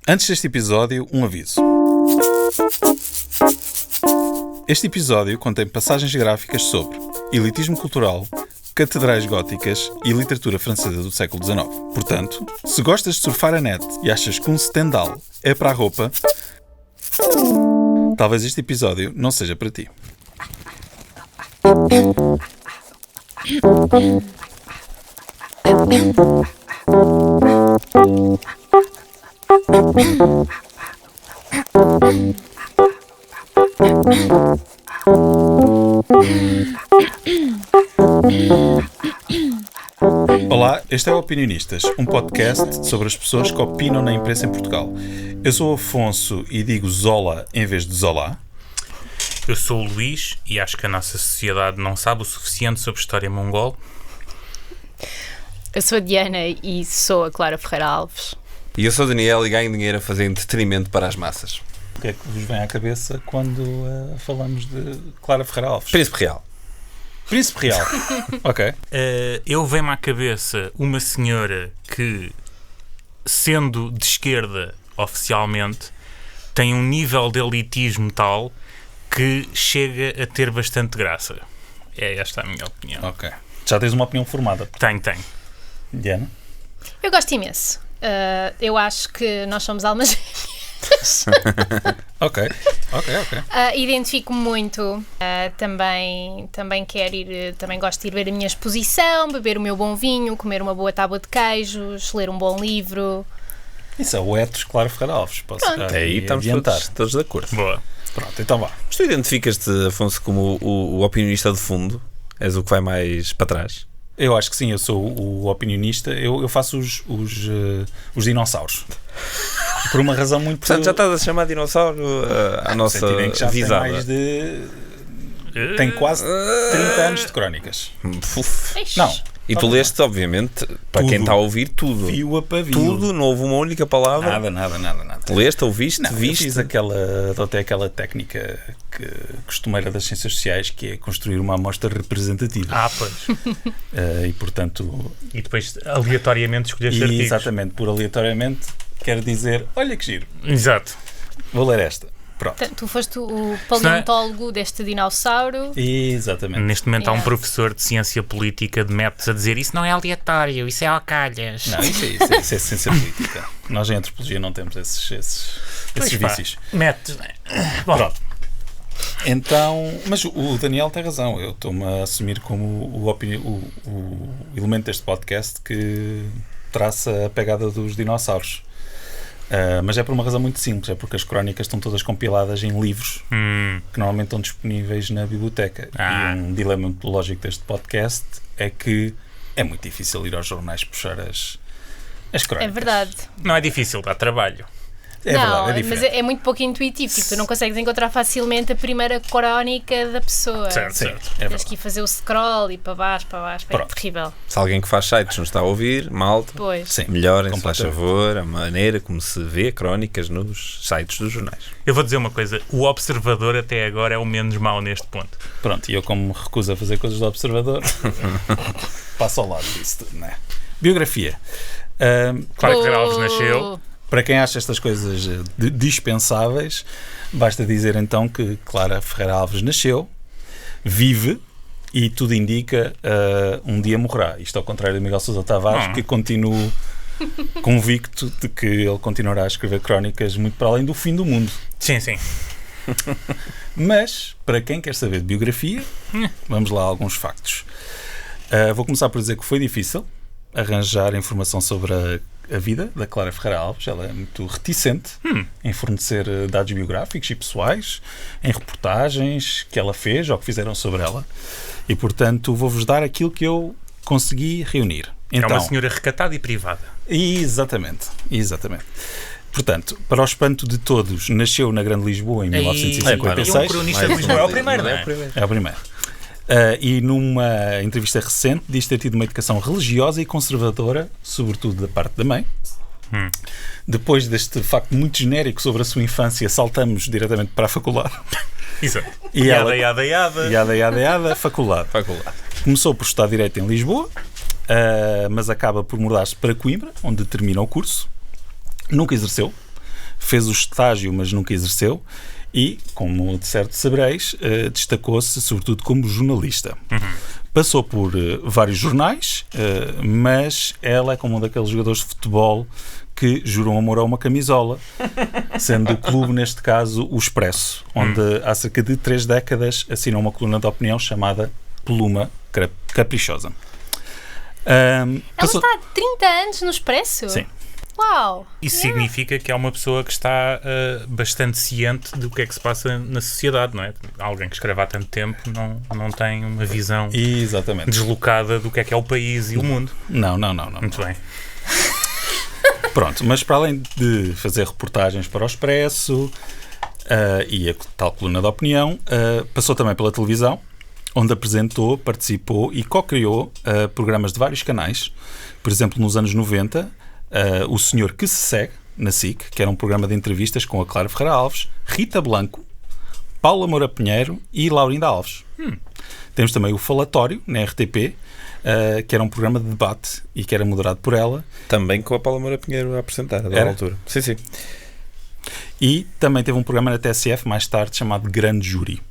Antes deste episódio, um aviso. Este episódio contém passagens gráficas sobre elitismo cultural, catedrais góticas e literatura francesa do século XIX. Portanto, se gostas de surfar a net e achas que um stendhal é para a roupa, talvez este episódio não seja para ti. Olá, este é o Opinionistas, um podcast sobre as pessoas que opinam na imprensa em Portugal. Eu sou o Afonso e digo Zola em vez de Zola. Eu sou o Luís e acho que a nossa sociedade não sabe o suficiente sobre história mongol. Eu sou a Diana e sou a Clara Ferreira Alves. E eu sou o Daniel e ganho dinheiro a fazer entretenimento para as massas. O que é que vos vem à cabeça quando falamos de Clara Ferreira Alves? Príncipe Real. Príncipe Real. Ok. Eu venho-me à cabeça uma senhora que, sendo de esquerda oficialmente, tem um nível de elitismo tal que chega a ter bastante graça. É esta a minha opinião. Ok. Já tens uma opinião formada. Tenho. Diana? Eu gosto imenso. Eu acho que nós somos almas gêmeas. Ok. Identifico-me muito. Também quero ir, também gosto de ir ver a minha exposição, beber o meu bom vinho, comer uma boa tábua de queijos, ler um bom livro. Isso é o etos Clara Ferreira Alves. Posso Até aí estamos todos de acordo. Boa. Pronto, então vá. Mas tu identificas-te, Afonso, como o opinionista de fundo? És o que vai mais para trás? Eu acho que sim, eu sou o opinionista. Eu faço os dinossauros. Por uma razão muito... Portanto, já estás a chamar dinossauro a nossa visada. Tem mais de... Tem quase 30 anos de crónicas. Não. E tu leste, obviamente, para tudo. quem está a ouvir, tudo. Fio a pavio. Tudo, não houve uma única palavra. Nada. Leste, ouviste, Não, viste. Adotei aquela técnica costumeira das ciências sociais, que é construir uma amostra representativa. Pois. E, portanto... E depois, aleatoriamente, escolheste artigos. Exatamente, por aleatoriamente, quero dizer, olha que giro. Exato. Vou ler esta. Pronto. Tu foste o paleontólogo deste dinossauro. Exatamente. Neste momento há um professor de ciência política de métodos a dizer isso não é aleatório, isso é ao calhas. Não, isso é ciência política. Nós em antropologia não temos esses vícios. Métodos. Pronto. Então, mas o Daniel tem razão. Eu estou-me a assumir como o elemento deste podcast que traça a pegada dos dinossauros. Mas é por uma razão muito simples, é porque as crónicas estão todas compiladas em livros que normalmente estão disponíveis na biblioteca. E um dilema metodológico deste podcast é que é muito difícil ir aos jornais puxar as crónicas. É verdade. Não é difícil, dá trabalho. É verdade, mas é muito pouco intuitivo. Tipo, tu não consegues encontrar facilmente a primeira crónica da pessoa. Certo. Tens que ir fazer o scroll e para baixo. É terrível. Se alguém que faz sites nos está a ouvir, malta, Pois. Sim, melhorem, se faz favor, a maneira como se vê crónicas nos sites dos jornais. Eu vou dizer uma coisa, o Observador até agora é o menos mau neste ponto. Pronto, e eu como me recuso a fazer coisas do Observador, passo ao lado disso tudo, não é? Biografia. Clara Ferreira Alves nasceu. Para quem acha estas coisas dispensáveis, basta dizer então que Clara Ferreira Alves nasceu, vive e tudo indica um dia morrerá. Isto ao contrário de Miguel Sousa Tavares, que continuo convicto de que ele continuará a escrever crónicas muito para além do fim do mundo. Sim. Mas, para quem quer saber de biografia, vamos lá a alguns factos. Vou começar por dizer que foi difícil arranjar informação sobre a vida da Clara Ferreira Alves. Ela é muito reticente em fornecer dados biográficos e pessoais, em reportagens que ela fez ou que fizeram sobre ela. E, portanto, vou-vos dar aquilo que eu consegui reunir. Então, é uma senhora recatada e privada. Exatamente. Portanto, para o espanto de todos, nasceu na Grande Lisboa em 1956. E um cronista de Lisboa é o primeiro, não é? É o primeiro. E numa entrevista recente diz ter tido uma educação religiosa e conservadora, sobretudo da parte da mãe. Depois deste facto muito genérico sobre a sua infância, saltamos diretamente para a faculdade. Exato. Yada, faculdade. Começou por estudar Direito em Lisboa, mas acaba por mudar-se para Coimbra, onde termina o curso. Nunca exerceu. fez o estágio, mas nunca exerceu, e, como de certo sabereis, destacou-se sobretudo como jornalista. Passou por vários jornais, mas ela é como um daqueles jogadores de futebol que juram amor a uma camisola, sendo o clube, neste caso, o Expresso, onde há cerca de 3 décadas assinou uma coluna de opinião chamada Pluma Caprichosa. Ela está há 30 anos no Expresso? Sim. Uau! Isso significa que é uma pessoa que está bastante ciente do que é que se passa na sociedade, não é? Alguém que escreve há tanto tempo não tem uma visão Exatamente. deslocada do que é o país e o mundo. Não. Muito bem. Pronto, mas para além de fazer reportagens para o Expresso e a tal coluna de opinião, passou também pela televisão, onde apresentou, participou e co-criou programas de vários canais. Por exemplo, nos anos 90, O Senhor que se Segue, na SIC, que era um programa de entrevistas com a Clara Ferreira Alves, Rita Blanco, Paula Moura Pinheiro e Laurinda Alves. Temos também o Falatório, na RTP, que era um programa de debate e que era moderado por ela. Também com a Paula Moura Pinheiro a apresentar, a dada altura. Sim. E também teve um programa na TSF mais tarde chamado Grande Júri.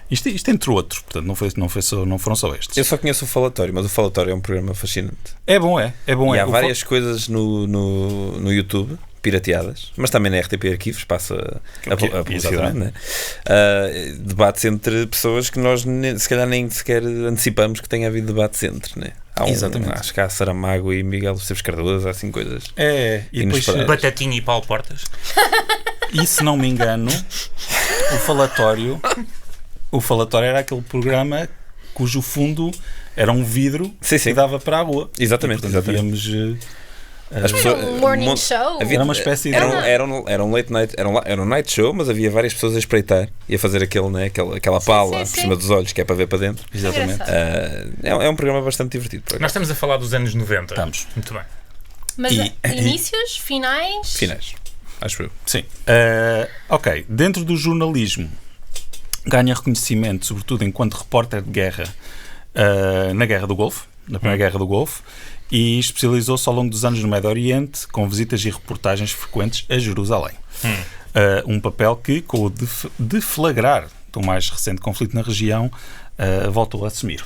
Isto entre outros, portanto não foram só estes. Eu só conheço o Falatório, mas o Falatório é um programa fascinante. É bom. E há várias coisas no YouTube, pirateadas, mas também na RTP Arquivos passa a publicidade, né? Debates entre pessoas que nós se calhar nem sequer antecipamos que tenha havido debates entre, né? Exatamente. Acho que há Saramago e Miguel Esteves Cardoso, há assim coisas. E depois, Batatinha e Paulo Portas. E se não me engano, o falatório era aquele programa cujo fundo era um vidro que dava para a rua. Exatamente. Víamos, as pessoas, um morning show. era uma espécie de... Era um late night, era um night show, mas havia várias pessoas a espreitar e a fazer aquela pala por cima dos olhos, que é para ver para dentro. Exatamente. É um programa bastante divertido. Nós estamos a falar dos anos 90. Estamos. Muito bem. Mas inícios, finais? Finais, acho eu. Sim. Ok. Dentro do jornalismo, ganha reconhecimento, sobretudo enquanto repórter de guerra na Guerra do Golfo, na Primeira Guerra do Golfo, e especializou-se ao longo dos anos no Médio Oriente, com visitas e reportagens frequentes a Jerusalém. Um papel que, com o deflagrar do mais recente conflito na região, voltou a assumir.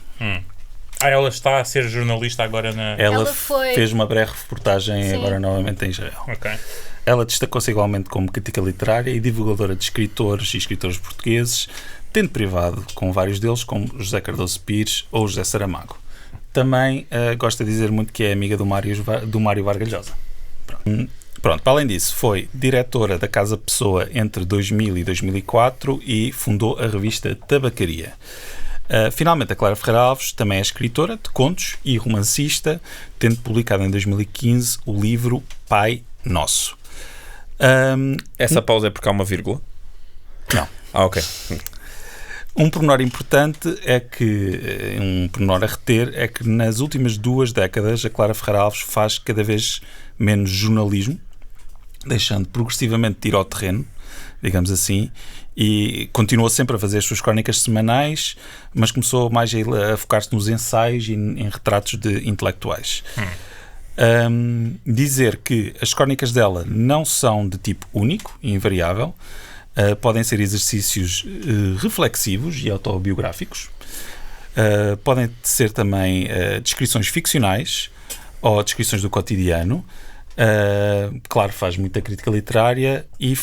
Ela está a ser jornalista agora na... Ela fez uma breve reportagem agora novamente em Israel. Ok. Ela destacou-se igualmente como crítica literária e divulgadora de escritores e escritores portugueses, tendo privado com vários deles, como José Cardoso Pires ou José Saramago. Também gosta de dizer muito que é amiga do Mário Vargas Llosa. Pronto, para além disso, foi diretora da Casa Pessoa entre 2000 e 2004 e fundou a revista Tabacaria. Finalmente, a Clara Ferreira Alves também é escritora de contos e romancista, tendo publicado em 2015 o livro Pai Nosso. Essa pausa é porque há uma vírgula? Não. Ok. Um pormenor importante um pormenor a reter é que nas últimas 2 décadas a Clara Ferreira Alves faz cada vez menos jornalismo, deixando progressivamente de ir ao terreno, digamos assim, e continuou sempre a fazer as suas crónicas semanais, mas começou mais a focar-se nos ensaios e em retratos de intelectuais. Dizer que as crónicas dela não são de tipo único e invariável, podem ser exercícios reflexivos e autobiográficos, podem ser também descrições ficcionais ou descrições do cotidiano. Claro, faz muita crítica literária e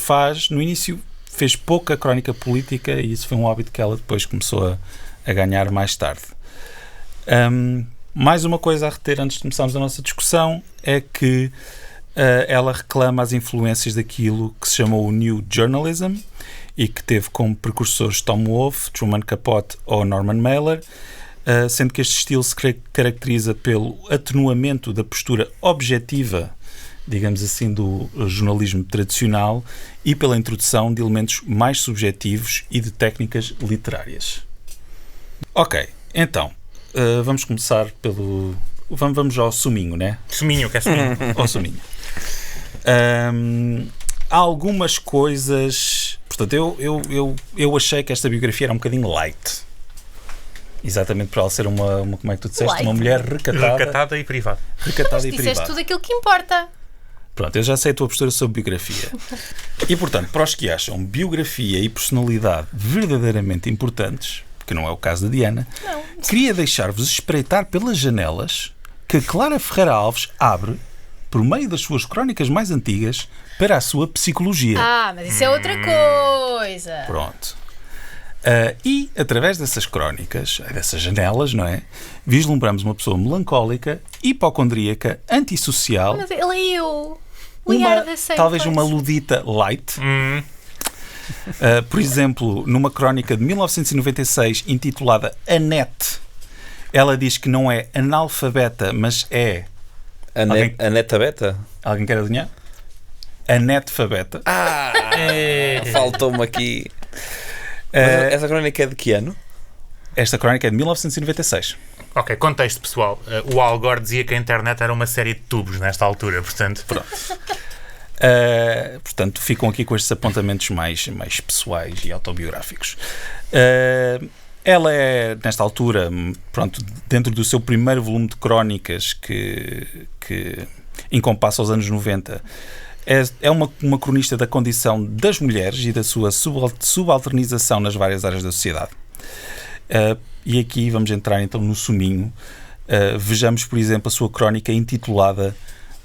no início fez pouca crónica política, e isso foi um hábito que ela depois começou a ganhar mais tarde. Mais uma coisa a reter antes de começarmos a nossa discussão é que ela reclama as influências daquilo que se chamou o New Journalism e que teve como precursores Tom Wolfe, Truman Capote ou Norman Mailer, sendo que este estilo se caracteriza pelo atenuamento da postura objetiva, digamos assim, do jornalismo tradicional e pela introdução de elementos mais subjetivos e de técnicas literárias. Ok, então, vamos começar pelo... Vamos ao suminho, né? Suminho, que é suminho. Ao suminho. Há algumas coisas... Portanto, eu achei que esta biografia era um bocadinho light. Exatamente por ela ser uma como é que tu disseste? Light. Uma mulher recatada. Recatada e privada. Recatada Mas e disseste privada. tudo aquilo que importa. Pronto, eu já sei a tua postura sobre biografia. E, portanto, para os que acham biografia e personalidade verdadeiramente importantes, que não é o caso da Diana, queria deixar-vos espreitar pelas janelas que Clara Ferreira Alves abre, por meio das suas crónicas mais antigas, para a sua psicologia. Mas isso é outra coisa. Pronto. E, através dessas crónicas, dessas janelas, não é? Vislumbramos uma pessoa melancólica, hipocondríaca, antissocial. Mas ele é eu. Talvez uma ludita light. Por exemplo, numa crónica de 1996 intitulada Anete, ela diz que não é analfabeta, mas é... Anetabeta? Alguém quer adivinhar? Anetfabeta. Faltou-me aqui. Mas essa crónica é de que ano? Esta crónica é de 1996. Ok, contexto pessoal. O Al Gore dizia que a internet era uma série de tubos nesta altura, portanto... Pronto. Portanto, ficam aqui com estes apontamentos mais pessoais e autobiográficos. Ela é, nesta altura, pronto, dentro do seu primeiro volume de crónicas que encompassa os anos 90, é uma cronista da condição das mulheres e da sua subalternização nas várias áreas da sociedade. E aqui vamos entrar então no suminho. Vejamos, por exemplo, a sua crónica intitulada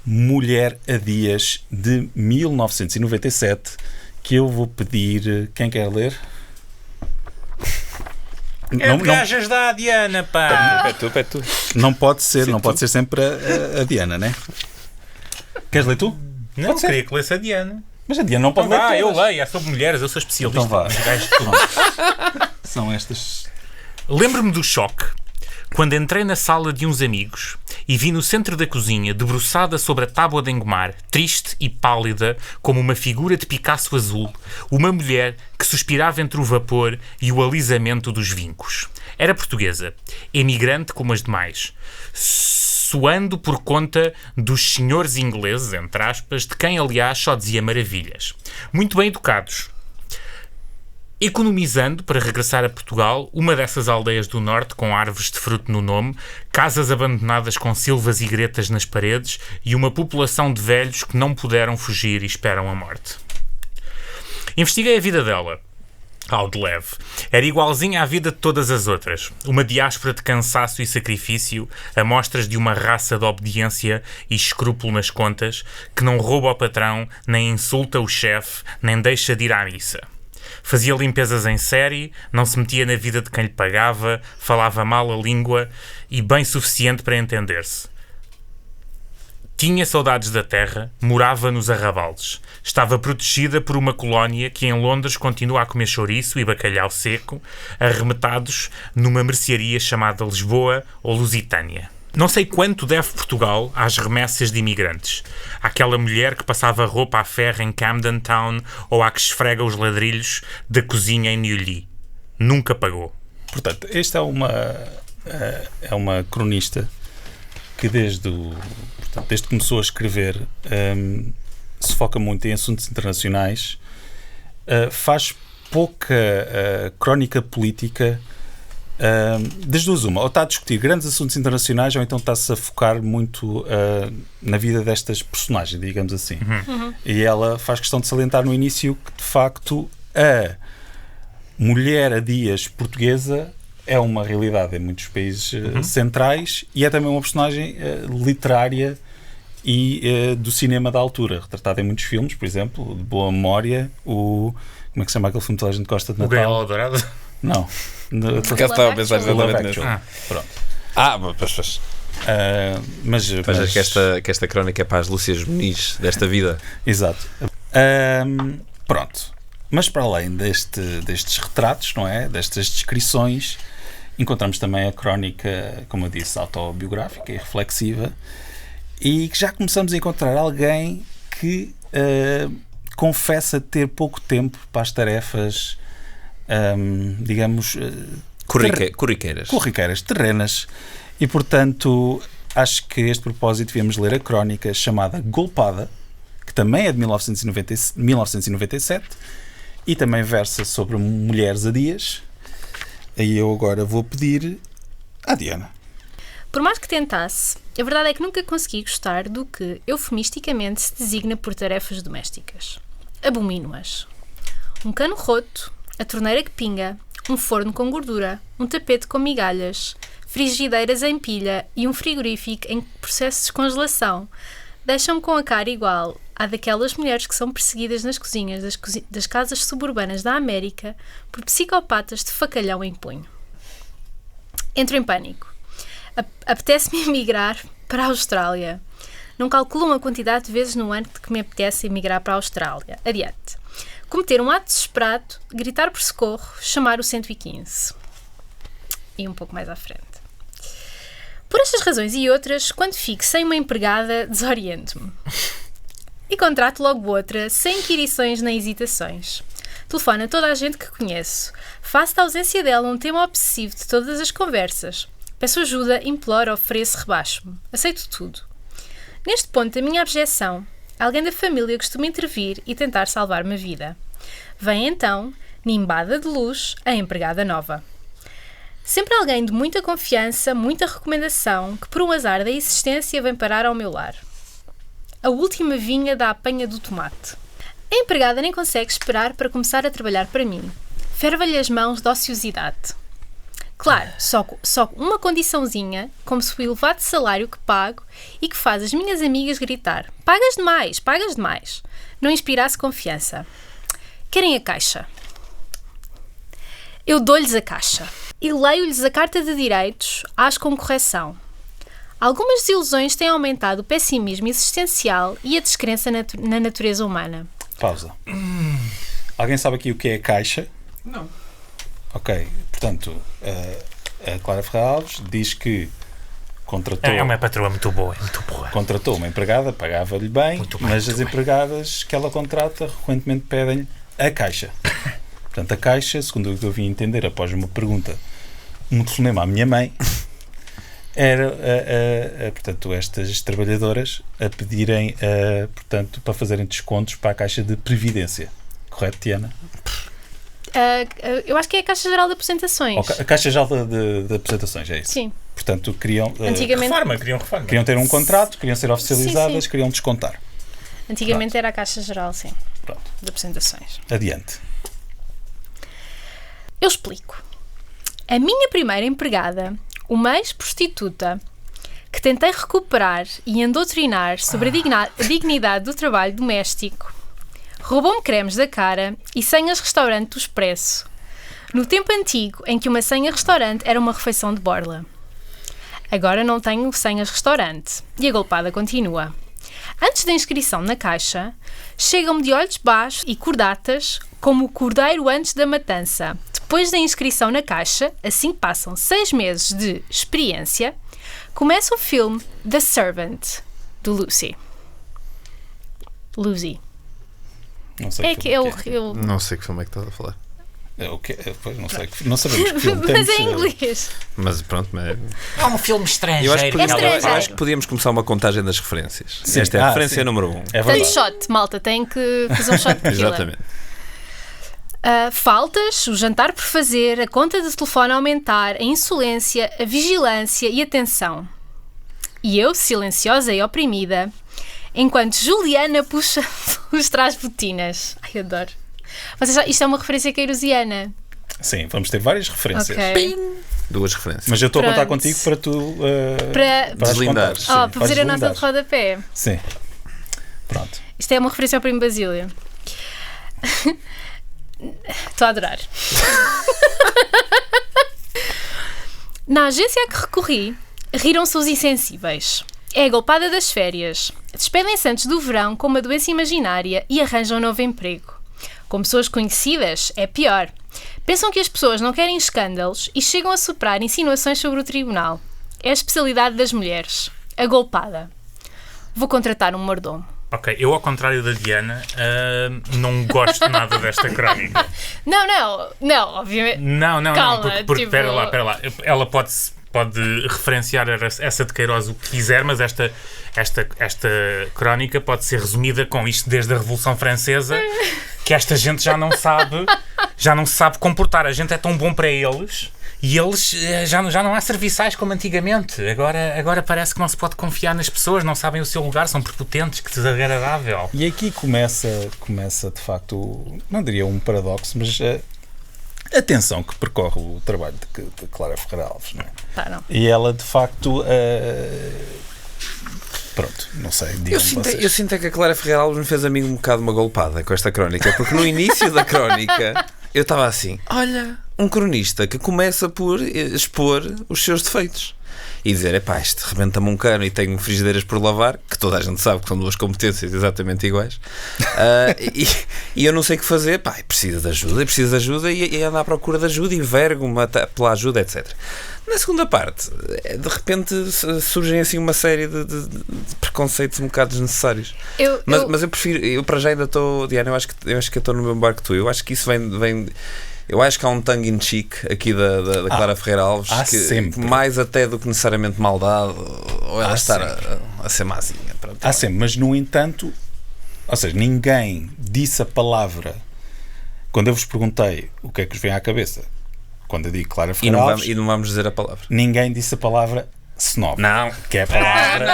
Mulher a Dias, de 1997, que eu vou pedir... Quem quer ler? Não gajas da Diana, pá! É tu. Não pode ser sempre a Diana, né? Queres ler tu? Não, queria que lesse a Diana. Mas a Diana não pode ler todas. Eu leio, é sobre mulheres, eu sou especialista. Então vá. Nos gajos. São estas... Lembro-me do choque quando entrei na sala de uns amigos e vi no centro da cozinha, debruçada sobre a tábua de engomar, triste e pálida como uma figura de Picasso azul, uma mulher que suspirava entre o vapor e o alisamento dos vincos. Era portuguesa, emigrante como as demais, suando por conta dos senhores ingleses, entre aspas, de quem, aliás, só dizia maravilhas. Muito bem educados. Economizando para regressar a Portugal, uma dessas aldeias do norte com árvores de fruto no nome, casas abandonadas com silvas e gretas nas paredes e uma população de velhos que não puderam fugir e esperam a morte. Investiguei a vida dela. Ao de leve. Era igualzinha à vida de todas as outras. Uma diáspora de cansaço e sacrifício, amostras de uma raça de obediência e escrúpulo nas contas, que não rouba ao patrão, nem insulta o chefe, nem deixa de ir à missa. Fazia limpezas em série, não se metia na vida de quem lhe pagava, falava mal a língua e bem suficiente para entender-se. Tinha saudades da terra, morava nos arrabaldes. Estava protegida por uma colónia que em Londres continua a comer chouriço e bacalhau seco, arremetados numa mercearia chamada Lisboa ou Lusitânia. Não sei quanto deve Portugal às remessas de imigrantes. Àquela mulher que passava roupa à ferro em Camden Town ou à que esfrega os ladrilhos da cozinha em Neuilly. Nunca pagou. Portanto, esta é uma cronista que desde que começou a escrever se foca muito em assuntos internacionais, faz pouca crónica política. Das duas uma, ou está a discutir grandes assuntos internacionais ou então está-se a focar muito na vida destas personagens, digamos assim. E ela faz questão de salientar no início que de facto a mulher a dias portuguesa é uma realidade em muitos países centrais e é também uma personagem literária e do cinema da altura, retratada em muitos filmes, por exemplo, de boa memória, como é que se chama aquele filme que toda a gente gosta de Natal? O Gaiola Dourada? Não. Por acaso estava a pensar exatamente nisso. Pronto. Mas que esta crónica é para as Lúcias Muniz desta vida. Exato. Pronto. Mas para além destes retratos, não é? Destas descrições, encontramos também a crónica, como eu disse, autobiográfica e reflexiva, e que já começamos a encontrar alguém que confessa ter pouco tempo para as tarefas, digamos, corriqueiras, terrenas, e portanto acho que a este propósito devíamos ler a crónica chamada Golpada, que também é de 1997 e também versa sobre mulheres a dias. Aí eu agora vou pedir à Diana. Por mais que tentasse, a verdade é que nunca consegui gostar do que eufemisticamente se designa por tarefas domésticas. abomino-as. Um cano roto, a torneira que pinga, um forno com gordura, um tapete com migalhas, frigideiras em pilha e um frigorífico em processo de descongelação deixam-me com a cara igual à daquelas mulheres que são perseguidas nas cozinhas das casas suburbanas da América por psicopatas de facalhão em punho. Entro em pânico. Apetece-me emigrar para a Austrália. Não calculam a quantidade de vezes no ano que me apetece emigrar para a Austrália. Adiante. Cometer um ato desesperado, gritar por socorro, chamar o 115. E um pouco mais à frente. Por estas razões e outras, quando fico sem uma empregada, desoriento-me. E contrato logo outra, sem inquirições nem hesitações. Telefono a toda a gente que conheço. Faço da ausência dela um tema obsessivo de todas as conversas. Peço ajuda, imploro, ofereço, rebaixo-me. Aceito tudo. Neste ponto da minha abjeção, alguém da família costuma intervir e tentar salvar-me a vida. Vem então, nimbada de luz, a empregada nova. Sempre alguém de muita confiança, muita recomendação, que por um azar da existência vem parar ao meu lar. A última vinha da apanha do tomate. A empregada nem consegue esperar para começar a trabalhar para mim. Ferva-lhe as mãos de ociosidade. Claro, só uma condiçãozinha, como se o elevado salário que pago e que faz as minhas amigas gritar pagas demais, não inspirasse confiança. Querem a caixa? Eu dou-lhes a caixa e leio-lhes a carta de direitos, às com correção. Algumas desilusões têm aumentado o pessimismo existencial e a descrença na natureza humana. Pausa. Alguém sabe aqui o que é a caixa? Não. Ok, portanto, a Clara Ferreira Alves diz que contratou... É uma patroa muito boa. Contratou uma empregada, pagava-lhe bem, mas as empregadas que ela contrata frequentemente pedem a caixa. Portanto, a caixa, segundo o que eu vim entender após uma pergunta, um telefonema à minha mãe, era, portanto, estas trabalhadoras a pedirem, portanto, para fazerem descontos para a caixa de previdência. Correto, Tiana? Eu acho que é a Caixa Geral de Apresentações. Okay, a Caixa Geral de Apresentações, é isso? Sim. Portanto, queriam... Antigamente... Reforma. Queriam ter um contrato, queriam ser oficializadas, sim. Queriam descontar. Antigamente Pronto. era a Caixa Geral, sim. Pronto. De Apresentações. Adiante. Eu explico. A minha primeira empregada, uma ex-prostituta, que tentei recuperar e endoutrinar sobre a dignidade do trabalho doméstico, roubou-me cremes da cara e senhas restaurante do Expresso, no tempo antigo em que uma senha restaurante era uma refeição de borla. Agora não tenho senhas restaurante e a golpada continua. Antes da inscrição na caixa, chegam-me de olhos baixos e cordatas como o cordeiro antes da matança. Depois da inscrição na caixa, assim que passam 6 meses de experiência, começa o filme The Servant, do Lucy. Lucy. Não sei É que eu... Não sei que filme é que estás a falar. Pois, não sabemos que filme. Mas é em inglês. Mas pronto, mas... É um filme estrangeiro. estrangeiro. Eu acho que podíamos começar uma contagem das referências. Sim. Esta é a referência número 1. É Tem verdade. shot, malta, tem que fazer um shot de tequila. Exatamente. Faltas, o jantar por fazer, a conta de telefone a aumentar, a insolência, a vigilância e a tensão. E eu, silenciosa e oprimida, enquanto Juliana puxa os trás-botinas. Ai, adoro. Isto é uma referência queirosiana. Sim, vamos ter várias referências. Ok. 2 referências. Mas eu estou a contar Pronto. contigo para tu... Para deslindar. para fazer a nota de rodapé. Sim. Pronto. Isto é uma referência ao Primo Basílio. Estou a adorar. Na agência a que recorri, riram-se os insensíveis. É a golpada das férias. Despedem-se antes do verão com uma doença imaginária e arranjam um novo emprego. Com pessoas conhecidas, é pior. Pensam que as pessoas não querem escândalos e chegam a soprar insinuações sobre o tribunal. É a especialidade das mulheres. A golpada. Vou contratar um mordomo. Ok, eu ao contrário da Diana, não gosto nada desta crónica. Não, obviamente. Não, Calma, porque tipo... espera lá. Ela pode referenciar essa de Queiroz o que quiser, mas esta crónica pode ser resumida com isto desde a Revolução Francesa, que esta gente já não se sabe comportar. A gente é tão bom para eles E eles já não há serviçais como antigamente. Agora parece que não se pode confiar nas pessoas, não sabem o seu lugar, são prepotentes, que desagradável. E aqui começa de facto, não diria um paradoxo, mas a tensão que percorre o trabalho de Clara Ferreira Alves, não é? Pá, não. E ela de facto pronto, não sei. Eu sinto que a Clara Ferreira Alves me fez a mim um bocado uma golpada com esta crónica, porque no início da crónica eu estava assim, olha, um cronista que começa por expor os seus defeitos e dizer, isto rebenta-me um cano e tenho frigideiras por lavar, que toda a gente sabe que são duas competências exatamente iguais, e eu não sei o que fazer, preciso de ajuda e ando à procura de ajuda e vergo-me pela ajuda, etc. Na segunda parte, de repente surgem assim uma série de preconceitos um bocado desnecessários. Mas eu prefiro, eu para já ainda estou, Diana, eu acho que eu estou no mesmo barco que tu. Eu acho que isso vem eu acho que há um tongue in cheek aqui da Clara Ferreira Alves, que mais até do que necessariamente maldade, ou ela estar a ser mazinha. Pronto, há sempre, mas no entanto, ou seja, ninguém disse a palavra. Quando eu vos perguntei o que é que vos vem à cabeça, quando eu digo Clara Ferreira Alves, e não vamos dizer a palavra. Ninguém disse a palavra snob. Não. Que é a palavra,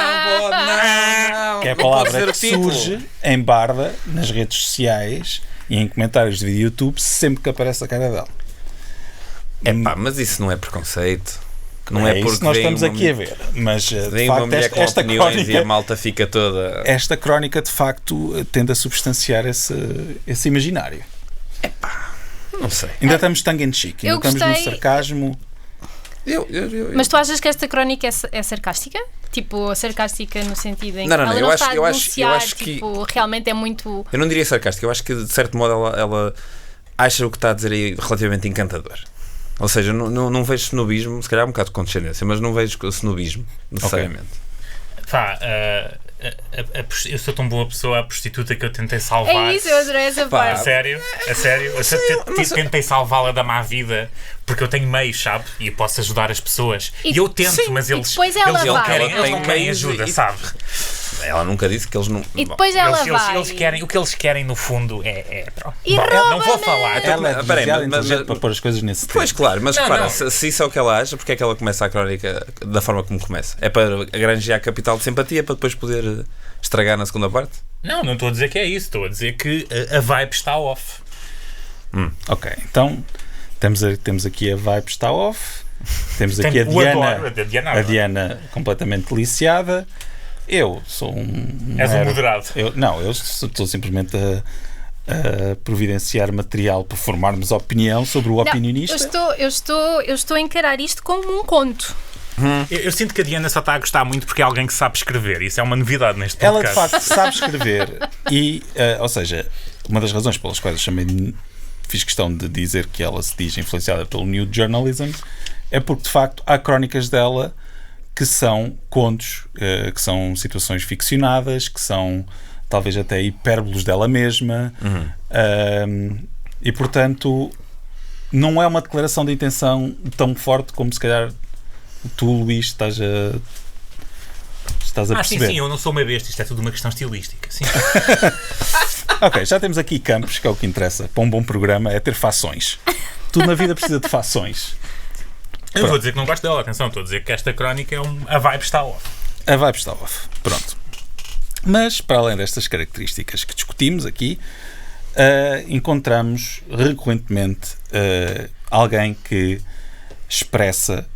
que é a palavra que surge em barda nas redes sociais e em comentários de vídeo YouTube sempre que aparece a cara dela. Mas isso não é preconceito. Não é porque nós estamos aqui a ver. Mas de facto, esta crónica, e a malta fica toda. Esta crónica de facto tende a substanciar esse imaginário. Não sei. Ainda estamos tongue in cheek, ainda estamos no sarcasmo. Mas tu achas que esta crónica é sarcástica? Tipo, sarcástica no sentido em que ela não está a denunciar, acho que realmente é muito... Eu não diria sarcástica, eu acho que de certo modo ela acha o que está a dizer aí relativamente encantador. Ou seja, não vejo snobismo, se calhar um bocado de condescendência, mas não vejo snobismo necessariamente. Eu sou tão boa pessoa, a prostituta que eu tentei salvar. É isso, eu adorei essa parte. A sério? Eu tentei salvá-la da má vida porque eu tenho meios, sabe? E posso ajudar as pessoas. E eu tento, mas eles não querem ajuda, sabe? Ela nunca disse que eles não... E depois ela vai... o que eles querem no fundo pronto. E não vou falar. Ela é demasiado inteligente para pôr as coisas nesse tempo. Pois claro, mas repara, se isso é o que ela acha, porque é que ela começa a crónica da forma como começa? É para granjear capital de simpatia para depois poder estragar na segunda parte? Não estou a dizer que é isso. Estou a dizer que a vibe está off. Ok, então temos aqui a vibe está off, temos aqui a Diana completamente deliciada. Eu sou És um moderado. Eu estou simplesmente a providenciar material para formarmos opinião sobre o opinionista. Eu estou a encarar isto como um conto. Eu sinto que a Diana só está a gostar muito porque é alguém que sabe escrever. Isso é uma novidade neste podcast. Ela de facto sabe escrever e, ou seja, uma das razões pelas quais eu fiz questão de dizer que ela se diz influenciada pelo New Journalism é porque de facto há crónicas dela que são contos, que são situações ficcionadas, que são talvez até hipérbolos dela mesma, e portanto não é uma declaração de intenção tão forte como se calhar tu, Luís, estás a perceber. Sim, eu não sou uma besta, isto é tudo uma questão estilística. Sim. Ok, já temos aqui campos, que é o que interessa para um bom programa, é ter fações. Tudo na vida precisa de fações. Eu vou dizer que não gosto dela, atenção, estou a dizer que esta crónica a vibe está off. A vibe está off, pronto. Mas, para além destas características que discutimos aqui, encontramos recorrentemente alguém que expressa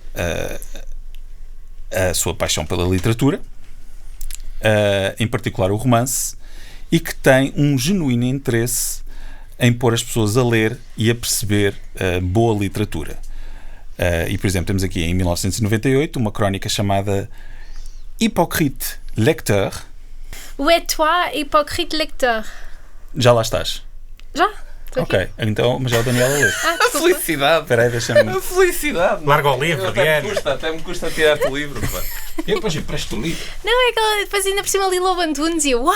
a sua paixão pela literatura, em particular o romance, e que tem um genuíno interesse em pôr as pessoas a ler e a perceber boa literatura. E, por exemplo, temos aqui em 1998 uma crónica chamada Hypocrite Lecteur. Où est toi, hypocrite lecteur? Já lá estás? Já? Ok, então, mas é o Daniel a ler. A felicidade! Espera aí, deixa-me... A felicidade! Larga o livro, Diana. Até me custa tirar-te o livro. Eu depois empresto o livro. Não, é que ela depois ainda por cima ali Lobo Antunes e eu... Uau!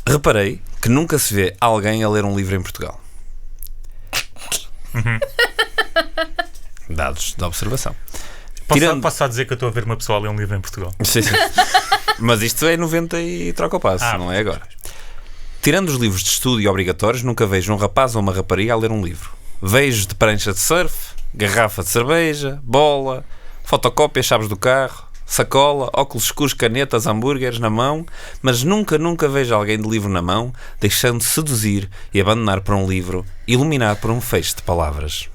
Reparei que nunca se vê alguém a ler um livro em Portugal. Dados de observação. Posso só dizer que eu estou a ver uma pessoa a ler um livro em Portugal. Sim. Mas isto é 90 e troca o passo, não é agora. Tirando os livros de estudo e obrigatórios, nunca vejo um rapaz ou uma rapariga a ler um livro. Vejo de prancha de surf, garrafa de cerveja, bola, fotocópia, chaves do carro, sacola, óculos escuros, canetas, hambúrgueres na mão, mas nunca vejo alguém de livro na mão, deixando-se seduzir e abandonar por um livro, iluminado por um feixe de palavras.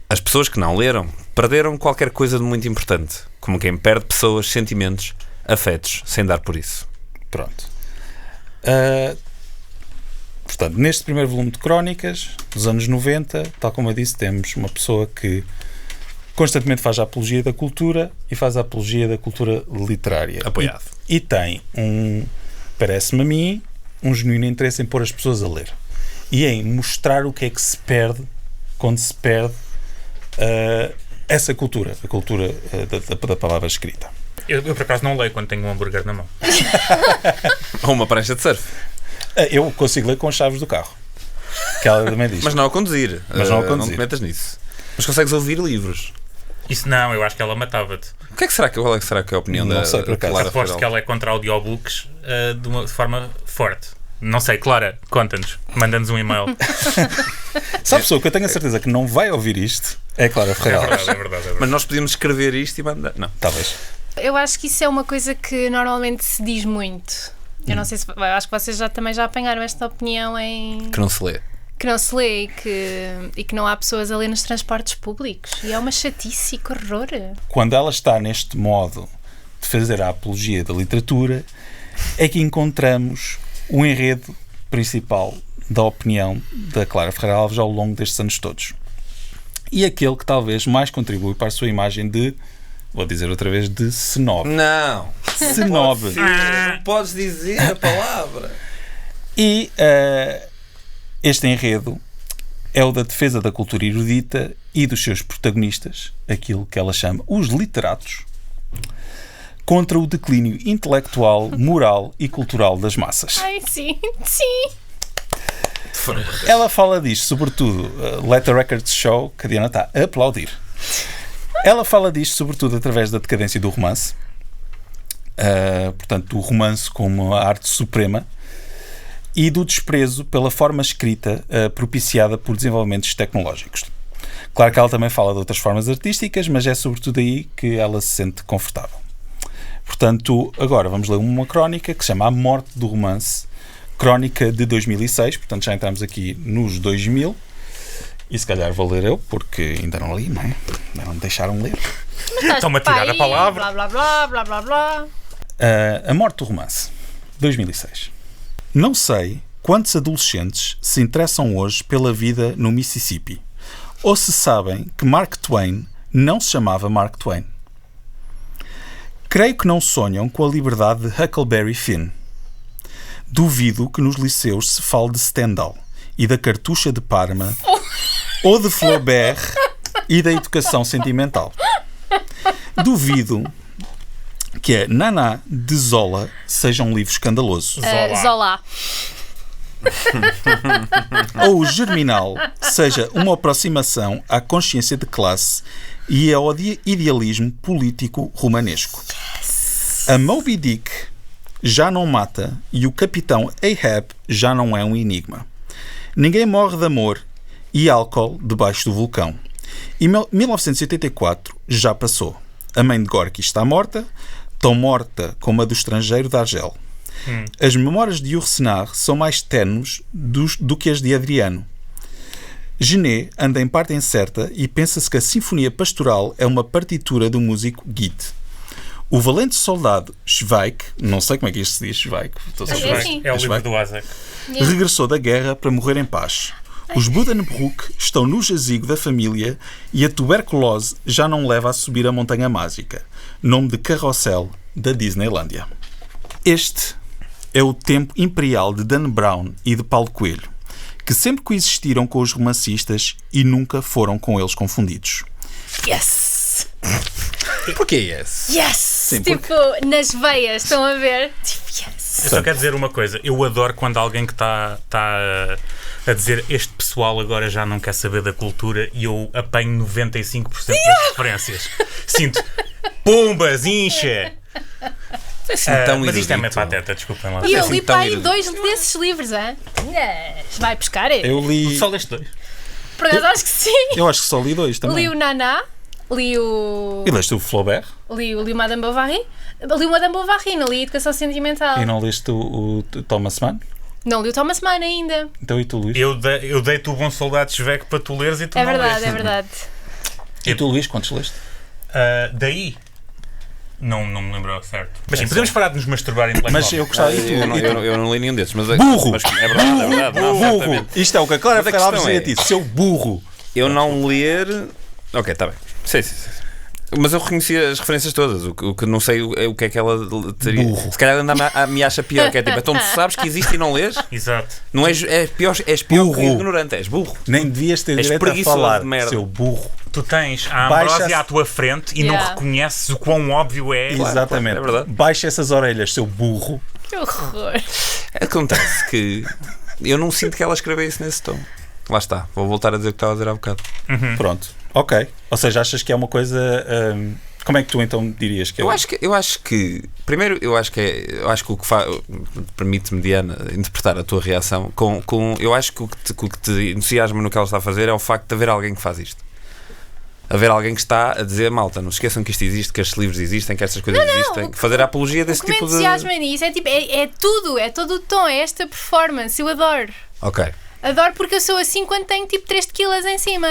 As pessoas que não leram perderam qualquer coisa de muito importante, como quem perde pessoas, sentimentos, afetos, sem dar por isso. Pronto. Portanto, neste primeiro volume de crónicas, dos anos 90, tal como eu disse, temos uma pessoa que constantemente faz a apologia da cultura e faz a apologia da cultura literária. Apoiado. E tem parece-me a mim, um genuíno interesse em pôr as pessoas a ler. E em mostrar o que é que se perde quando se perde essa cultura, a cultura da palavra escrita. Eu por acaso não leio quando tenho um hambúrguer na mão. Ou uma prancha de surf. Eu consigo ler com as chaves do carro. Que ela também diz. Mas não a conduzir. Não te metas nisso. Mas consegues ouvir livros. Isso não, eu acho que ela matava-te. Qual é que é a opinião Não da sei, por acaso. Clara Aposto Federal? que ela é contra audiobooks de uma forma forte. Não sei, Clara, conta-nos. Manda-nos um e-mail. Se a pessoa que eu tenho a certeza que não vai ouvir isto é a Clara Ferreira. É verdade. Mas nós podíamos escrever isto e mandar. Não. Talvez. Eu acho que isso é uma coisa que normalmente se diz muito. Eu não sei se... Eu acho que vocês também já apanharam esta opinião em... Que não se lê. Que não se lê e que não há pessoas a ler nos transportes públicos. E é uma chatice, que horror. Quando ela está neste modo de fazer a apologia da literatura, é que encontramos o enredo principal da opinião da Clara Ferreira Alves ao longo destes anos todos. E aquele que talvez mais contribui para a sua imagem de, vou dizer outra vez, de snob. Não. Snob. Não podes dizer a palavra. E este enredo é o da defesa da cultura erudita e dos seus protagonistas, aquilo que ela chama os literatos, contra o declínio intelectual, moral e cultural das massas. Ai, sim. Ela fala disto, sobretudo, Let the Records Show, que a Diana está a aplaudir. Ela fala disto, sobretudo, através da decadência do romance, portanto, do romance como a arte suprema, e do desprezo pela forma escrita propiciada por desenvolvimentos tecnológicos. Claro que ela também fala de outras formas artísticas, mas é sobretudo aí que ela se sente confortável. Portanto, agora vamos ler uma crónica que se chama A Morte do Romance, crónica de 2006, portanto já entramos aqui nos 2000, e se calhar vou ler eu, porque ainda não li, não é? Ainda não me deixaram ler. Estão-me a tirar a palavra. Blá. A Morte do Romance, 2006. Não sei quantos adolescentes se interessam hoje pela vida no Mississippi, ou se sabem que Mark Twain não se chamava Mark Twain. Creio que não sonham com a liberdade de Huckleberry Finn. Duvido que nos liceus se fale de Stendhal e da cartucha de Parma, ou de Flaubert e da educação sentimental. Duvido que a Naná de Zola seja um livro escandaloso. Zola. Ou o Germinal seja uma aproximação à consciência de classe e ao idealismo político romanesco. A Moby Dick já não mata e o capitão Ahab já não é um enigma. Ninguém morre de amor e álcool debaixo do vulcão. E 1984 já passou. A mãe de Gorky está morta, tão morta como a do estrangeiro de Argel. As memórias de Ursenar são mais tenues do que as de Adriano. Genet anda em parte incerta e pensa-se que a Sinfonia Pastoral é uma partitura do músico Goethe. O valente soldado Schweik, não sei como é que isto se diz, Schweik, É o livro do Isaac. regressou da guerra para morrer em paz. Os Buddenbrook estão no jazigo da família e a tuberculose já não leva a subir a Montanha Mágica, nome de carrossel da Disneylândia. Este é o tempo imperial de Dan Brown e de Paulo Coelho, que sempre coexistiram com os romancistas e nunca foram com eles confundidos. Yes! Porquê yes? Yes! Sim, tipo, nas veias, estão a ver? Tipo, yes! Eu só quero dizer uma coisa. Eu adoro quando alguém que está a dizer este pessoal agora já não quer saber da cultura e eu apanho 95% das referências. Sinto, pumbas, incha! assim tão mas isto é meio erudito. pateta, desculpem lá. E eu assim li tão para aí erudito. 2 desses livros, hein? Vai buscar? Eu li. Só leste 2. Por acaso acho que sim. Eu acho que só li 2 também. Li o Naná, li o. E leste o Flaubert Li o Madame Bovary. Li o Madame Bovary, não li Educação Sentimental. e não leste o Thomas Mann? Não li o Thomas Mann ainda. Então e tu, Luís? Eu dei-te o Bom Soldado Cheveco para tu leres e tu É não verdade, leste. é verdade. E tu, Luís, quantos leste? Daí? Não me lembro ao certo. Mas sim, podemos parar de nos masturbar intelectualmente. Mas eu gostava. E tu? Eu não li nenhum desses, mas Burro! mas é verdade, é verdade. Não, Burro! certamente. Isto é o que a Clara Mas a Ferrari questão dizia a ti, seu burro. Eu não ler. Ok, está bem. Sim. Mas eu reconheci as referências todas. O que não sei o que é que ela teria. Burro. Se calhar ainda me acha pior. Que é tipo, então tu sabes que existe e não lês? Exato. Não és pior que Burro. ignorante, és burro. Nem devias ter És direito a preguiçoso falar, de merda. seu burro. Tu tens a Baixa-se- Ambrósia à tua frente e não Yeah. reconheces o quão óbvio é. Exatamente. é verdade. Baixa essas orelhas, seu burro. Que horror. Acontece que eu não sinto que ela escreveu isso nesse tom. Lá está. Vou voltar a dizer o que estava a dizer há bocado. Pronto. Ok. Ou seja, achas que é uma coisa. Como é que tu então dirias que é? Eu acho que primeiro eu acho que o que permite-me, Diana, interpretar a tua reação eu acho que o que te entusiasma no que ela está a fazer é o facto de haver alguém que faz isto. Haver alguém que está a dizer, malta, não se esqueçam que isto existe, que estes livros existem, que estas coisas existem, fazer a apologia desse O que me tipo de. entusiasma nisso é tipo, é tudo, é todo o tom, é esta performance. Eu adoro. Ok. Adoro porque eu sou assim quando tenho tipo 3 quilos em cima.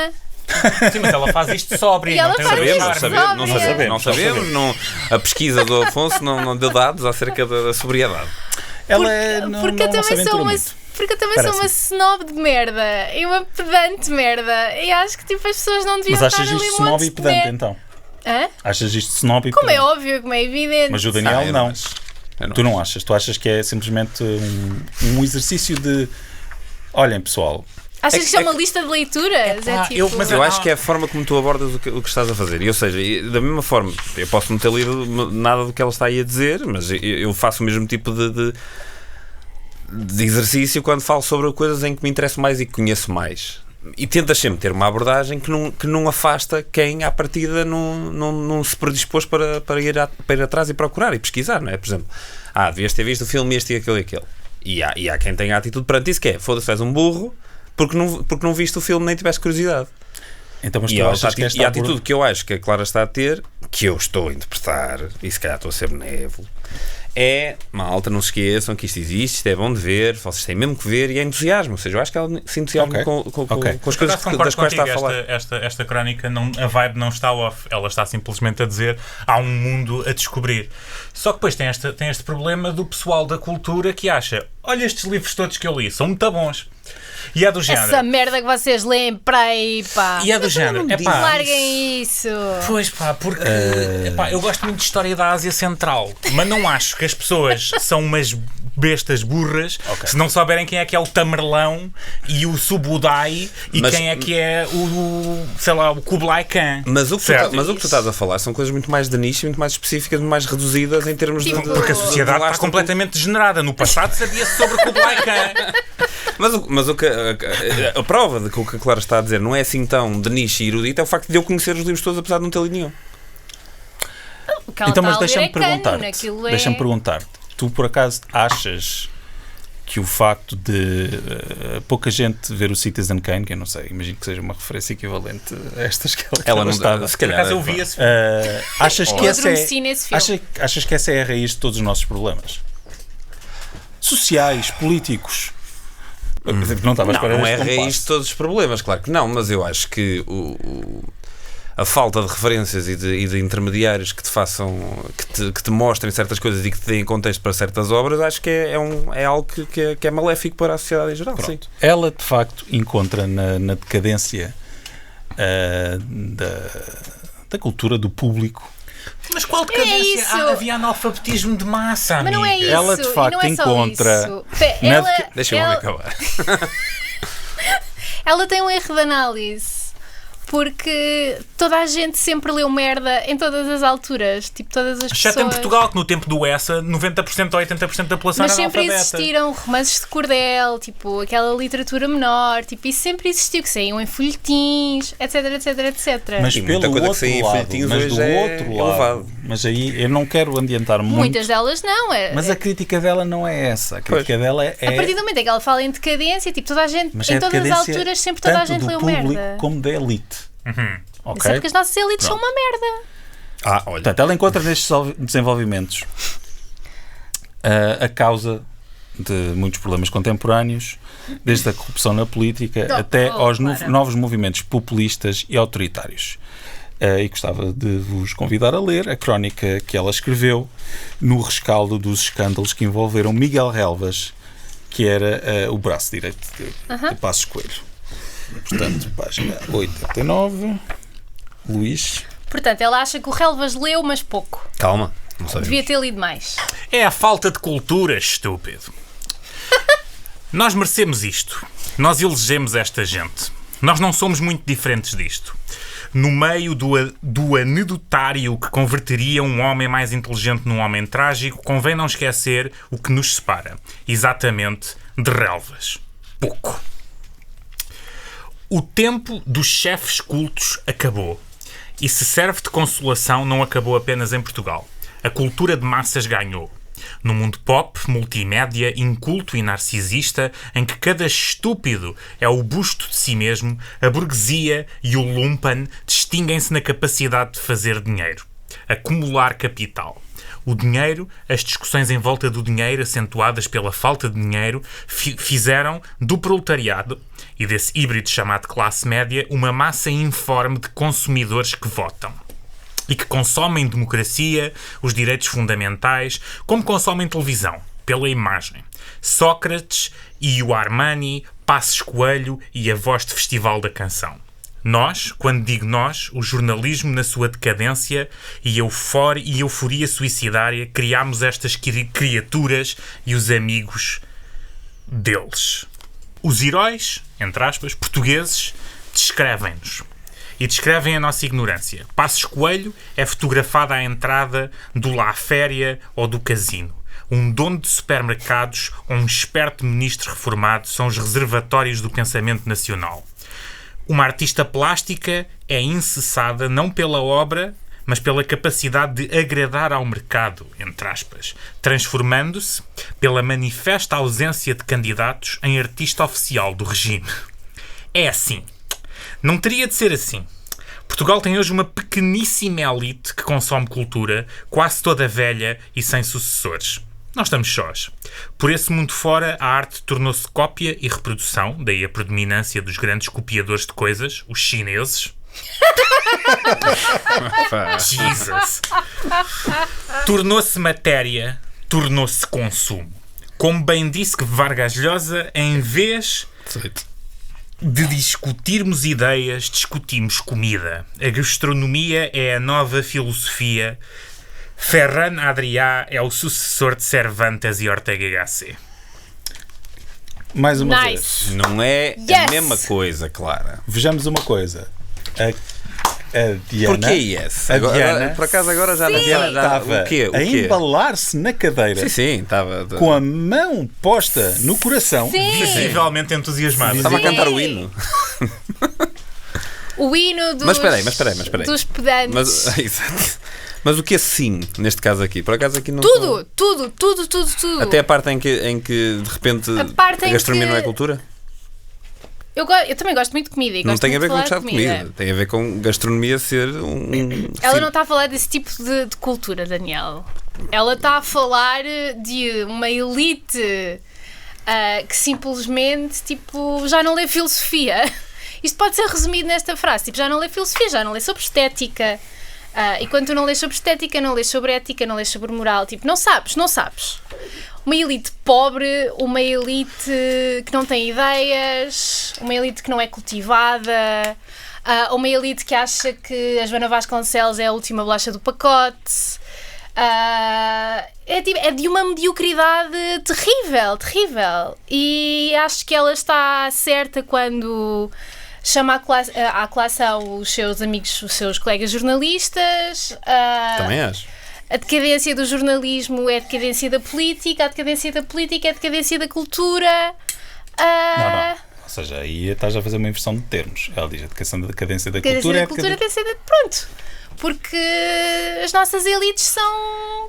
Sim, mas ela faz isto sóbria. E não ela tem faz o isto charme. sóbria. Não sabemos. A pesquisa do Afonso não deu dados acerca da sobriedade. Ela é. Não, Porque eu não se também sou aventura uma. muito. Porque eu também sou uma snob de merda e uma pedante de merda. E acho que tipo as pessoas não deviam Mas estar achas ali isto um snob monte e de pedante merda. então? Hã? Achas isto snob e Como é pedante? óbvio, como é evidente. Mas o Daniel eu não. acho. Tu não achas? Tu achas que é simplesmente um exercício de. Olhem, pessoal. Achas que isto é uma que- lista de leituras? Epá, tipo... mas Eu acho que é a forma como tu abordas o que estás a fazer. Ou seja, da mesma forma, eu posso não ter lido nada do que ela está aí a dizer, mas eu faço o mesmo tipo de exercício quando falo sobre coisas em que me interesso mais e que conheço mais. E tentas sempre ter uma abordagem que não afasta quem, à partida, não se predispôs para ir atrás e procurar e pesquisar, não é? Por exemplo, devias ter visto o filme este e aquele e aquele. E há quem tenha a atitude perante isso, que é, foda-se, és um burro, porque não viste o filme nem tiveste curiosidade. Então, mas tu E achas que esta a atitude que eu acho que a Clara está a ter, que eu estou a interpretar, e se calhar estou a ser benévolo, é, malta, não se esqueçam que isto existe, isto é bom de ver, vocês têm mesmo que ver, e é entusiasmo. Ou seja, eu acho que ela se entusiasma Ok. com as coisas das quais está a falar. Esta crónica, a vibe não está off. Ela está simplesmente a dizer há um mundo a descobrir. Só que depois tem este problema do pessoal da cultura que acha, olha estes livros todos que eu li, são muito bons. E é do género. Essa merda que vocês leem para aí, pá. E é do género. Larguem isso. Pois pá, porque eu gosto muito de história da Ásia Central, mas não acho que as pessoas são umas bestas burras se não souberem quem é que é o Tamerlão e o Subudai e quem é que é o Kublai Khan. Mas o que tu estás a falar são coisas muito mais de nicho, muito mais específicas, muito mais reduzidas em termos de. Porque a sociedade está completamente degenerada. No passado sabia-se sobre Kublai Khan. Mas a prova de que o que a Clara está a dizer não é assim tão de nicho e erudito é o facto de eu conhecer os livros todos apesar de não ter lido nenhum. Então, mas deixa-me perguntar. perguntar-te. Tu por acaso achas que o facto de pouca gente ver o Citizen Kane, que eu não sei, imagino que seja uma referência equivalente a estas que ela não está. se Por calhar. acaso eu vi esse Achas que essa adormeci nesse filme. achas que essa é a raiz de todos os nossos problemas? Sociais, políticos. Não estava a esperar Não é a este raiz compasso. de todos os problemas, claro que não, mas eu acho que a falta de referências e de intermediários que te façam, que te mostrem certas coisas e que te deem contexto para certas obras, acho que é algo que é maléfico para a sociedade em geral. Sim. Ela de facto encontra na decadência da cultura do público. Mas qual decadência? isso? Havia analfabetismo de massa, Mas amiga. não é isso. Ela, de e facto, não é só encontra isso. Deixa-me acabar. Ela tem um erro de análise. Porque toda a gente sempre leu merda em todas as alturas. Tipo, todas as Exceto pessoas. em Portugal, que no tempo do ESA, 90% ou 80% da população Mas era sempre analfabeta. existiram romances de cordel, tipo, aquela literatura menor, tipo, isso sempre existiu, que saíam em folhetins, etc, etc, etc. Mas E pelo muita coisa que outro saía em lado, folhetins mas hoje do é outro lado, elevado. mas aí eu não quero adiantar muito. Muitas delas não. Mas a crítica dela não é essa. A crítica dela é... A partir do momento em que ela fala em decadência, tipo, toda a gente, Mas em todas as alturas, sempre toda a gente leu merda. tanto do público como da elite. Isso é porque as nossas elites são uma merda. Olha. Portanto, ela encontra nestes desenvolvimentos a causa de muitos problemas contemporâneos, desde a corrupção na política até aos novos movimentos populistas e autoritários. E gostava de vos convidar a ler a crónica que ela escreveu no rescaldo dos escândalos que envolveram Miguel Relvas, que era o braço direito de Passos Coelho. Portanto, página 89, Luís. Portanto, ela acha que o Relvas leu, mas pouco. Calma, não sabemos. Devia ter lido mais. É a falta de cultura, estúpido. Nós merecemos isto. Nós elegemos esta gente. Nós não somos muito diferentes disto. No meio do anedotário que converteria um homem mais inteligente num homem trágico, convém não esquecer o que nos separa. Exatamente de Relvas. Pouco. O tempo dos chefes cultos acabou. E se serve de consolação, não acabou apenas em Portugal. A cultura de massas ganhou. No mundo pop, multimédia, inculto e narcisista, em que cada estúpido é o busto de si mesmo, a burguesia e o lumpen distinguem-se na capacidade de fazer dinheiro. Acumular capital. O dinheiro, as discussões em volta do dinheiro, acentuadas pela falta de dinheiro, fizeram do proletariado e desse híbrido chamado classe média uma massa informe de consumidores que votam e que consomem democracia, os direitos fundamentais, como consomem televisão, pela imagem. Sócrates e o Armani, Passos Coelho e a voz de Festival da Canção. Nós, quando digo nós, o jornalismo na sua decadência e euforia suicidária, criámos estas criaturas e os amigos deles. Os heróis, entre aspas, portugueses, descrevem-nos. E descrevem a nossa ignorância. Passos Coelho é fotografado à entrada do La Féria ou do casino. Um dono de supermercados ou um esperto ministro reformado são os reservatórios do pensamento nacional. Uma artista plástica é incessada não pela obra, mas pela capacidade de agradar ao mercado, entre aspas, transformando-se, pela manifesta ausência de candidatos, em artista oficial do regime. É assim. Não teria de ser assim. Portugal tem hoje uma pequeníssima elite que consome cultura, quase toda velha e sem sucessores. Nós estamos sós. Por esse mundo fora, a arte tornou-se cópia e reprodução, daí a predominância dos grandes copiadores de coisas, os chineses. Jesus! Tornou-se matéria, tornou-se consumo. Como bem disse que Vargas Llosa, em vez de discutirmos ideias, discutimos comida. A gastronomia é a nova filosofia. Ferran Adrià é o sucessor de Cervantes e Ortega Gasset. Mais uma Nice. vez. Não é Yes. a mesma coisa, Clara. Vejamos uma coisa. A Diana... Porquê yes? A Diana por acaso agora já não estava o quê? a embalar-se na cadeira Sim, estava. com a mão posta no coração. Sim. Visivelmente entusiasmado. Estava a cantar o hino. O hino dos... Mas espera aí. Dos pedantes. Mas, exato. Mas o que é sim, neste caso aqui? Por acaso aqui não Tudo. Até a parte em que de repente parte a em gastronomia que- não é cultura? Eu também gosto muito de comida. E Não gosto tem a muito ver com de falar gostar de comida. Tem a ver com gastronomia ser Ela sim. não está a falar desse tipo de cultura, Daniel. Ela está a falar de uma elite que simplesmente tipo, já não lê filosofia. Isto pode ser resumido nesta frase. Tipo, já não lê filosofia, já não lê sobre estética. E quando tu não lês sobre estética, não lês sobre ética, não lês sobre moral. Tipo, não sabes. Uma elite pobre, uma elite que não tem ideias, uma elite que não é cultivada, uma elite que acha que a Joana Vasconcelos é a última bolacha do pacote. É de uma mediocridade terrível. E acho que ela está certa quando chama à colação os seus amigos, os seus colegas jornalistas. Também acho. A decadência do jornalismo é a decadência da política, a decadência da política é a decadência da cultura. Não. Ou seja, aí estás a fazer uma inversão de termos. Ela diz a decadência da Decadência cultura. da cultura tem sido... Pronto. Porque as elites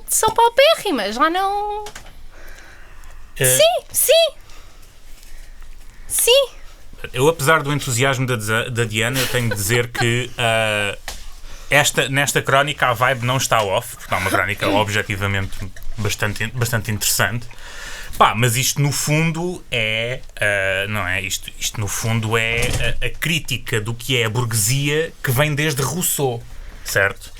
são paupérrimas. Já não... Sim. Eu, apesar do entusiasmo da Diana, eu tenho de dizer que nesta crónica a vibe não está off, porque é uma crónica objetivamente bastante interessante. Mas isto no fundo não é? Isto no fundo é a crítica do que é a burguesia que vem desde Rousseau, certo?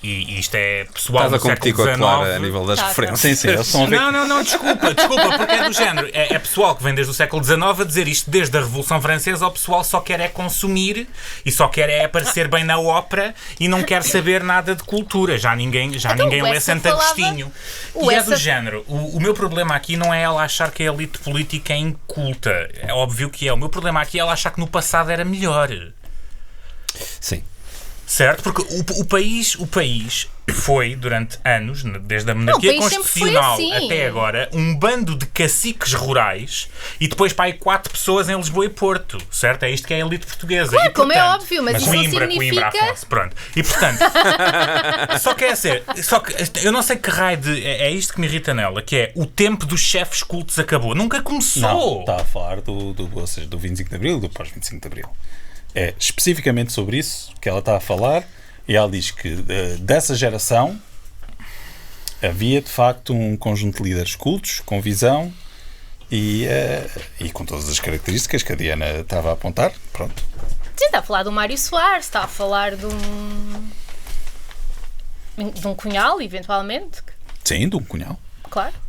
E isto é pessoal do século XIX. Estás a competir com a Clara a nível das referências. Sim, eles estão a ver. Não, desculpa, porque é do género. É pessoal que vem desde o século XIX a dizer isto desde a Revolução Francesa. O pessoal só quer consumir e só quer aparecer bem na ópera e não quer saber nada de cultura. Já ninguém lê Santo Agostinho. E é do género. O meu problema aqui não é ela achar que a elite política é inculta. É óbvio que é. O meu problema aqui é ela achar que no passado era melhor. Sim. Certo? Porque o país foi, durante anos, desde a monarquia constitucional até agora, um bando de caciques rurais e depois para aí 4 pessoas em Lisboa e Porto. Certo? É isto que é a elite portuguesa. Claro, e, portanto, como é óbvio, mas isso não significa... Coimbra, Afonso, pronto. E portanto, só que eu não sei que raio de... É isto que me irrita nela, que é o tempo dos chefes cultos acabou. Nunca começou. Não, está a falar do 25 de Abril, do pós-25 de Abril. É especificamente sobre isso que ela está a falar, e ela diz que dessa geração havia de facto um conjunto de líderes cultos, com visão e com todas as características que a Diana estava a apontar. Pronto. Sim, está a falar do Mário Soares, está a falar de um Cunhal, eventualmente. Sim, de um Cunhal. Claro.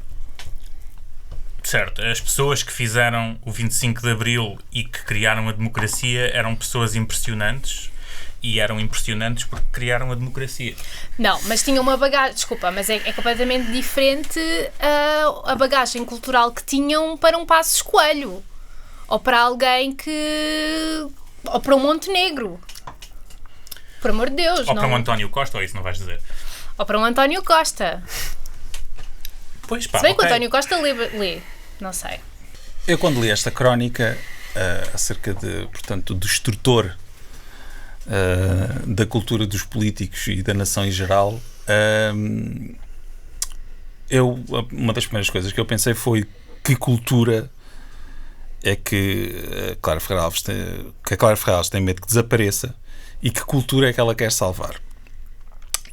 Certo, as pessoas que fizeram o 25 de Abril e que criaram a democracia eram pessoas impressionantes e eram impressionantes porque criaram a democracia. Não, mas tinham uma bagagem, desculpa, mas é completamente diferente a bagagem cultural que tinham para um Passos Coelho ou para alguém ou para um Montenegro. Por amor de Deus. Ou para um António Costa, ou isso não vais dizer? Ou para um António Costa. Pois pá, se bem que o António Costa lê. Não sei. Eu, quando li esta crónica acerca do destrutor da cultura dos políticos e da nação em geral, uma das primeiras coisas que eu pensei foi que cultura é que a Clara Ferreira Alves tem medo que desapareça e que cultura é que ela quer salvar.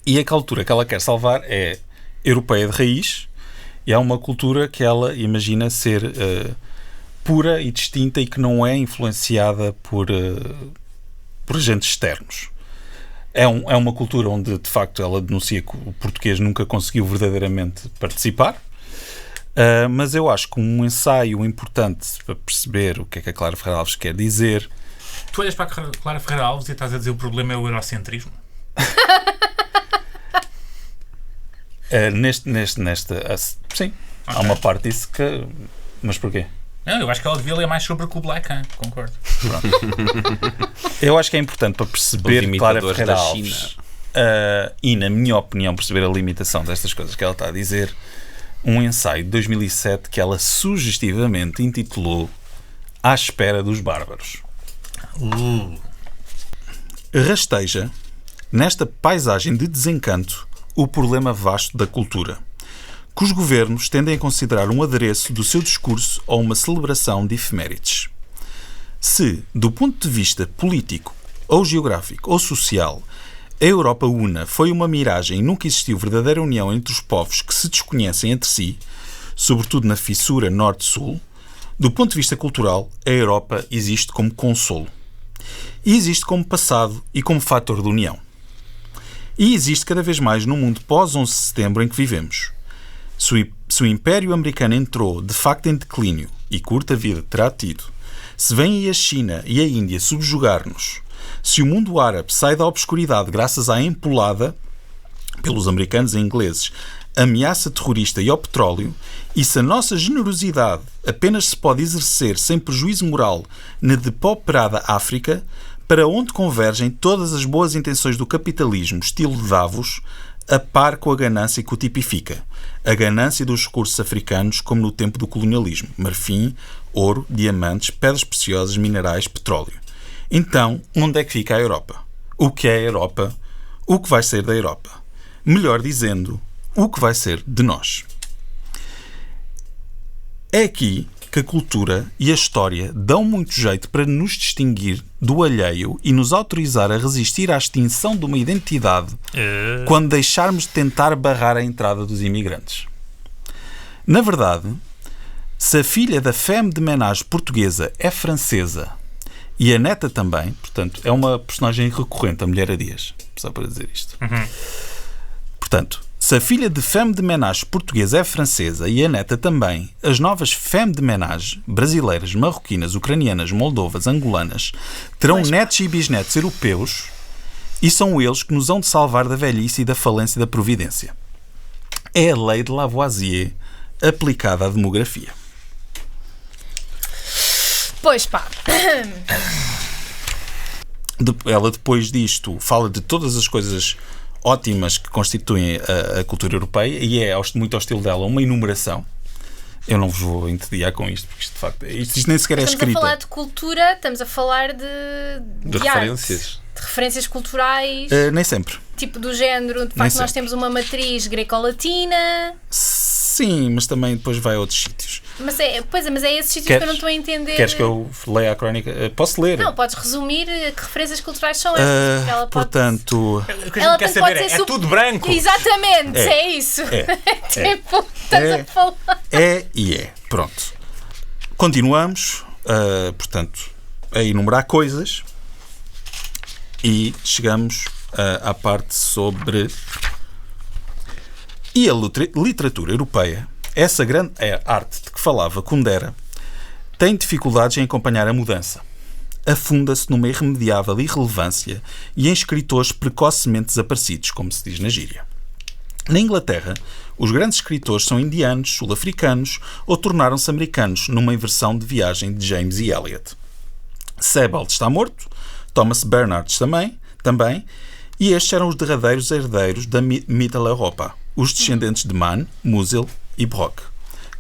E a cultura que ela quer salvar é europeia de raiz. E é uma cultura que ela imagina ser pura e distinta e que não é influenciada por agentes externos. É uma cultura onde, de facto, ela denuncia que o português nunca conseguiu verdadeiramente participar, mas eu acho que um ensaio importante para perceber o que é que a Clara Ferreira Alves quer dizer... Tu olhas para a Clara Ferreira Alves e estás a dizer o problema é o eurocentrismo? Sim, okay. Há uma parte disso que... Mas porquê? Não, eu acho que ela devia ler mais sobre o Kublai Khan, concordo. Eu acho que é importante para perceber Clara Ferreira Alves e, na minha opinião, perceber a limitação destas coisas que ela está a dizer, um ensaio de 2007 que ela sugestivamente intitulou À Espera dos Bárbaros. Rasteja, nesta paisagem de desencanto, o problema vasto da cultura, que os governos tendem a considerar um adereço do seu discurso ou uma celebração de efemérides. Se, do ponto de vista político, ou geográfico, ou social, a Europa una foi uma miragem e nunca existiu verdadeira união entre os povos que se desconhecem entre si, sobretudo na fissura norte-sul, do ponto de vista cultural, a Europa existe como consolo. E existe como passado e como fator de união. E existe cada vez mais no mundo pós-11 de setembro em que vivemos. Se o Império Americano entrou, de facto, em declínio, e curta vida terá tido, se vem aí a China e a Índia subjugar-nos, se o mundo árabe sai da obscuridade graças à empolada, pelos americanos e ingleses, ameaça terrorista e ao petróleo, e se a nossa generosidade apenas se pode exercer sem prejuízo moral na depauperada África, para onde convergem todas as boas intenções do capitalismo, estilo de Davos, a par com a ganância que o tipifica. A ganância dos recursos africanos, como no tempo do colonialismo. Marfim, ouro, diamantes, pedras preciosas, minerais, petróleo. Então, onde é que fica a Europa? O que é a Europa? O que vai ser da Europa? Melhor dizendo, o que vai ser de nós? É aqui que a cultura e a história dão muito jeito para nos distinguir do alheio e nos autorizar a resistir à extinção de uma identidade quando deixarmos de tentar barrar a entrada dos imigrantes. Na verdade, se a filha da femme de ménage portuguesa é francesa e a neta também, portanto, é uma personagem recorrente, a mulher a Dias, só para dizer isto. Portanto, se a filha de femme de ménage portuguesa é francesa e a neta também, as novas femme de ménage brasileiras, marroquinas, ucranianas, moldovas, angolanas terão netos e bisnetos europeus e são eles que nos hão de salvar da velhice e da falência da providência. É a lei de Lavoisier aplicada à demografia. Pois pá. Ela depois disto fala de todas as coisas ótimas que constituem a cultura europeia e é muito ao estilo dela uma enumeração. Eu não vos vou entediar com isto, porque isto de facto isto nem sequer é escrita. Estamos a falar de cultura, estamos a falar de referências. Arte, de referências culturais. Nem sempre. Tipo do género, de facto nós temos uma matriz greco-latina. Sim, mas também depois vai a outros sítios. Mas é esses sítios que eu não estou a entender. Queres que eu leia a crónica? Posso ler? Não, podes resumir que referências culturais são essas. Porque ela portanto... O que a gente quer saber é tudo branco. Exatamente, é isso. Tipo, estamos a falar. É. Pronto. Continuamos, portanto, a enumerar coisas e chegamos à parte sobre... E a literatura europeia, essa grande arte de que falava Kundera, tem dificuldades em acompanhar a mudança. Afunda-se numa irremediável irrelevância e em escritores precocemente desaparecidos, como se diz na gíria. Na Inglaterra, os grandes escritores são indianos, sul-africanos ou tornaram-se americanos numa inversão de viagem de James e Eliot. Sebald está morto, Thomas Bernard também, e estes eram os derradeiros herdeiros da Mitteleuropa, os descendentes de Mann, Musil e Brock.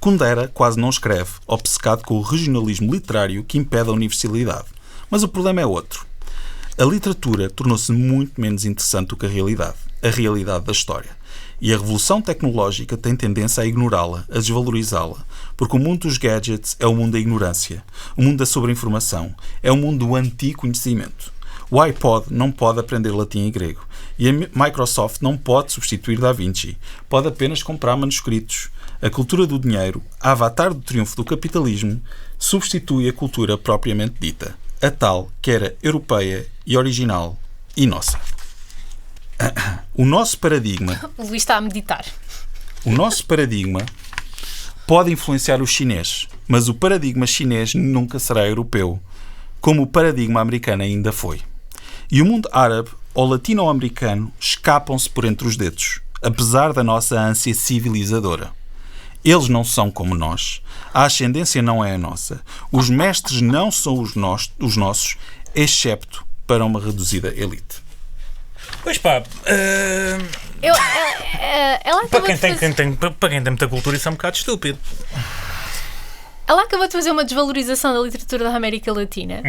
Kundera quase não escreve, obcecado com o regionalismo literário que impede a universalidade. Mas o problema é outro. A literatura tornou-se muito menos interessante do que a realidade da história. E a revolução tecnológica tem tendência a ignorá-la, a desvalorizá-la, porque o mundo dos gadgets é o mundo da ignorância, o mundo da sobreinformação, é o mundo do anti-conhecimento. O iPod não pode aprender latim e grego. E a Microsoft não pode substituir Da Vinci. Pode apenas comprar manuscritos. A cultura do dinheiro, a avatar do triunfo do capitalismo, substitui a cultura propriamente dita. A tal que era europeia e original e nossa. O nosso paradigma... O Luís está a meditar. O nosso paradigma pode influenciar o chinês, mas o paradigma chinês nunca será europeu, como o paradigma americano ainda foi. E o mundo árabe ou latino-americano escapam-se por entre os dedos, apesar da nossa ânsia civilizadora. Eles não são como nós. A ascendência não é a nossa. Os mestres não são os nossos, excepto para uma reduzida elite. Pois pá, Ela para quem tem muita cultura isso é um bocado estúpido. Ela acabou de fazer uma desvalorização da literatura da América Latina.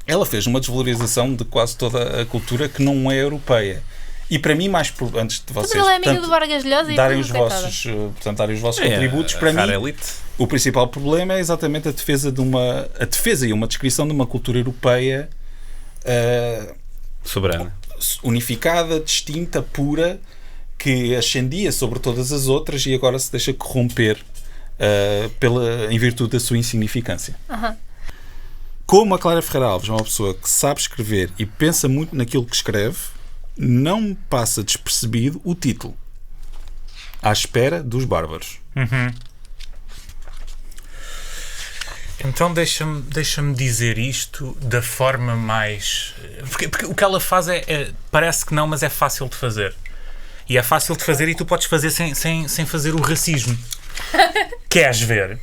Ela fez uma desvalorização de quase toda a cultura que não é europeia. E para mim, antes de vocês ela é amiga do Vargas Llosa darem os vossos contributos, para mim, elite. o principal problema é exatamente a defesa e uma descrição de uma cultura europeia soberana, unificada, distinta, pura, que ascendia sobre todas as outras e agora se deixa corromper em virtude da sua insignificância. Como a Clara Ferreira Alves é uma pessoa que sabe escrever e pensa muito naquilo que escreve, não passa despercebido o título: À Espera dos Bárbaros. Então deixa-me dizer isto da forma mais... Porque o que ela faz parece que não, mas é fácil de fazer. E é fácil de fazer e tu podes fazer sem fazer o racismo. Queres ver?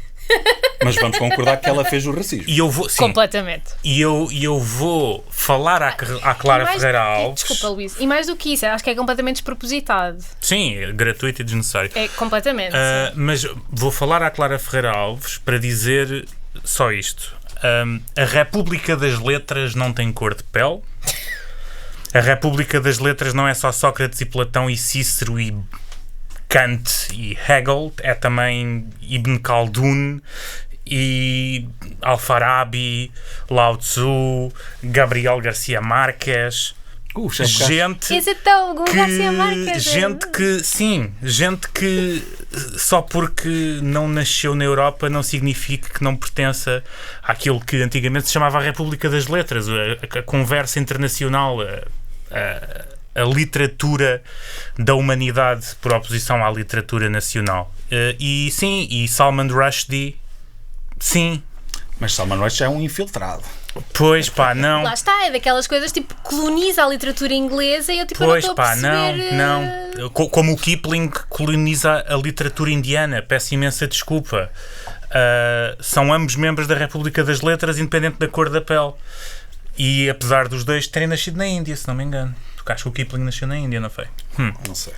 Mas vamos concordar que ela fez o racismo. E eu vou, sim, Completamente. e eu vou falar à Clara Ferreira Alves. Desculpa, Luís. E mais do que isso, acho que é completamente despropositado. Sim, é gratuito e desnecessário. É completamente. Mas vou falar à Clara Ferreira Alves para dizer só isto. A República das Letras não tem cor de pele. A República das Letras não é só Sócrates e Platão e Cícero e Kant e Hegel, é também Ibn Khaldun e Al-Farabi, Lao Tzu, Gabriel Garcia Marques, gente Esse é tão Garcia Marques. gente que só porque não nasceu na Europa não significa que não pertença àquilo que antigamente se chamava a República das Letras, a conversa internacional, a literatura da humanidade por oposição à literatura nacional. E sim, e Salman Rushdie, sim. Mas Salman Rushdie é um infiltrado. Pois pá, não. Lá está, é daquelas coisas tipo coloniza a literatura inglesa e eu tipo Pois não estou a pá, perceber. não. Como o Kipling coloniza a literatura indiana, peço imensa desculpa. São ambos membros da República das Letras, independente da cor da pele. E apesar dos dois terem nascido na Índia, se não me engano. Porque acho que o Kipling nasceu na Índia, não foi? Não sei.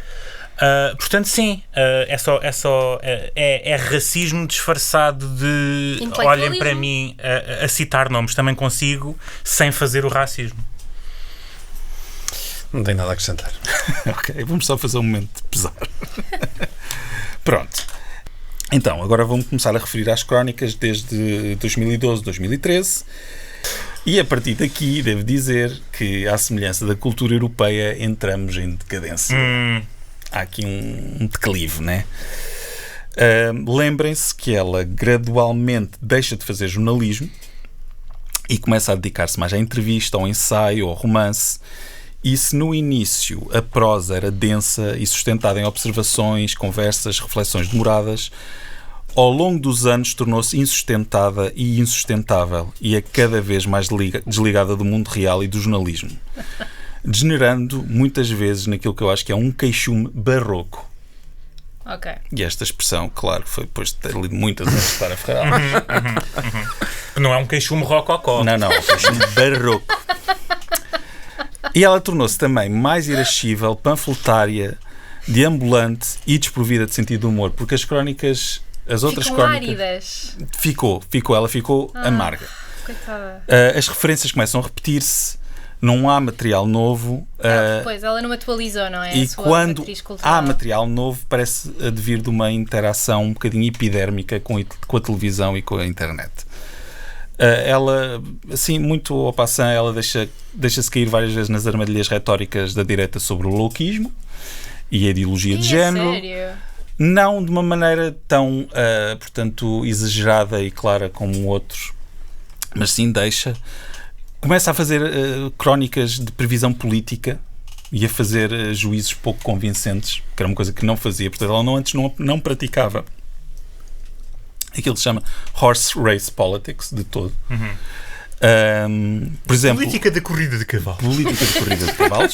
Portanto, sim, é racismo disfarçado de Intelectualismo. olhem para mim a citar nomes. Também consigo sem fazer o racismo. Não tenho nada a acrescentar. Ok, vamos só fazer um momento de pesar. Pronto. Então, agora vamos começar a referir às crónicas desde 2012, 2013. E a partir daqui, devo dizer que, à semelhança da cultura europeia, entramos em decadência. Há aqui um declive, né? Lembrem-se que ela gradualmente deixa de fazer jornalismo e começa a dedicar-se mais à entrevista, ao ensaio, ao romance. E se no início a prosa era densa e sustentada em observações, conversas, reflexões demoradas, ao longo dos anos tornou-se insustentada e insustentável e é cada vez mais desligada do mundo real e do jornalismo, degenerando muitas vezes naquilo que eu acho que é um queixume barroco. Ok. E esta expressão, claro, foi depois de ter lido muitas vezes para a Ferreira Alves. Não é um queixume rococó. Não, é um queixume barroco. E ela tornou-se também mais irascível, panfletária, deambulante e desprovida de sentido de humor, porque as crónicas... As outras Ficam crónicas... áridas. Ela ficou amarga. Coitada. As referências começam a repetir-se, não há material novo. Pois, ela não atualizou, não é? E A sua quando matriz cultural. há material novo, parece advir de uma interação um bocadinho epidérmica com a televisão e com a internet. Ela, assim, muito ao passant, ela deixa-se cair várias vezes nas armadilhas retóricas da direita sobre o louquismo e a ideologia de género. Sério? Não de uma maneira tão, portanto, exagerada e clara como outros, mas sim começa a fazer crónicas de previsão política e a fazer juízos pouco convincentes, que era uma coisa que não fazia, portanto ela antes não praticava aquilo que se chama horse race politics de todo. Por exemplo, Política da corrida de cavalos. política de corrida de cavalos.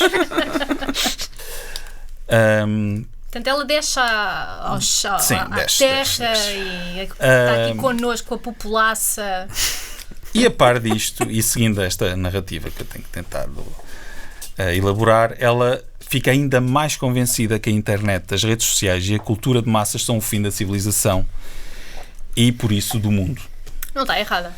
Portanto, ela deixa à desce. terra e está aqui connosco, a população. E a par disto, e seguindo esta narrativa que eu tenho tentado elaborar, ela fica ainda mais convencida que a internet, as redes sociais e a cultura de massas são o fim da civilização e, por isso, do mundo. Não está errada.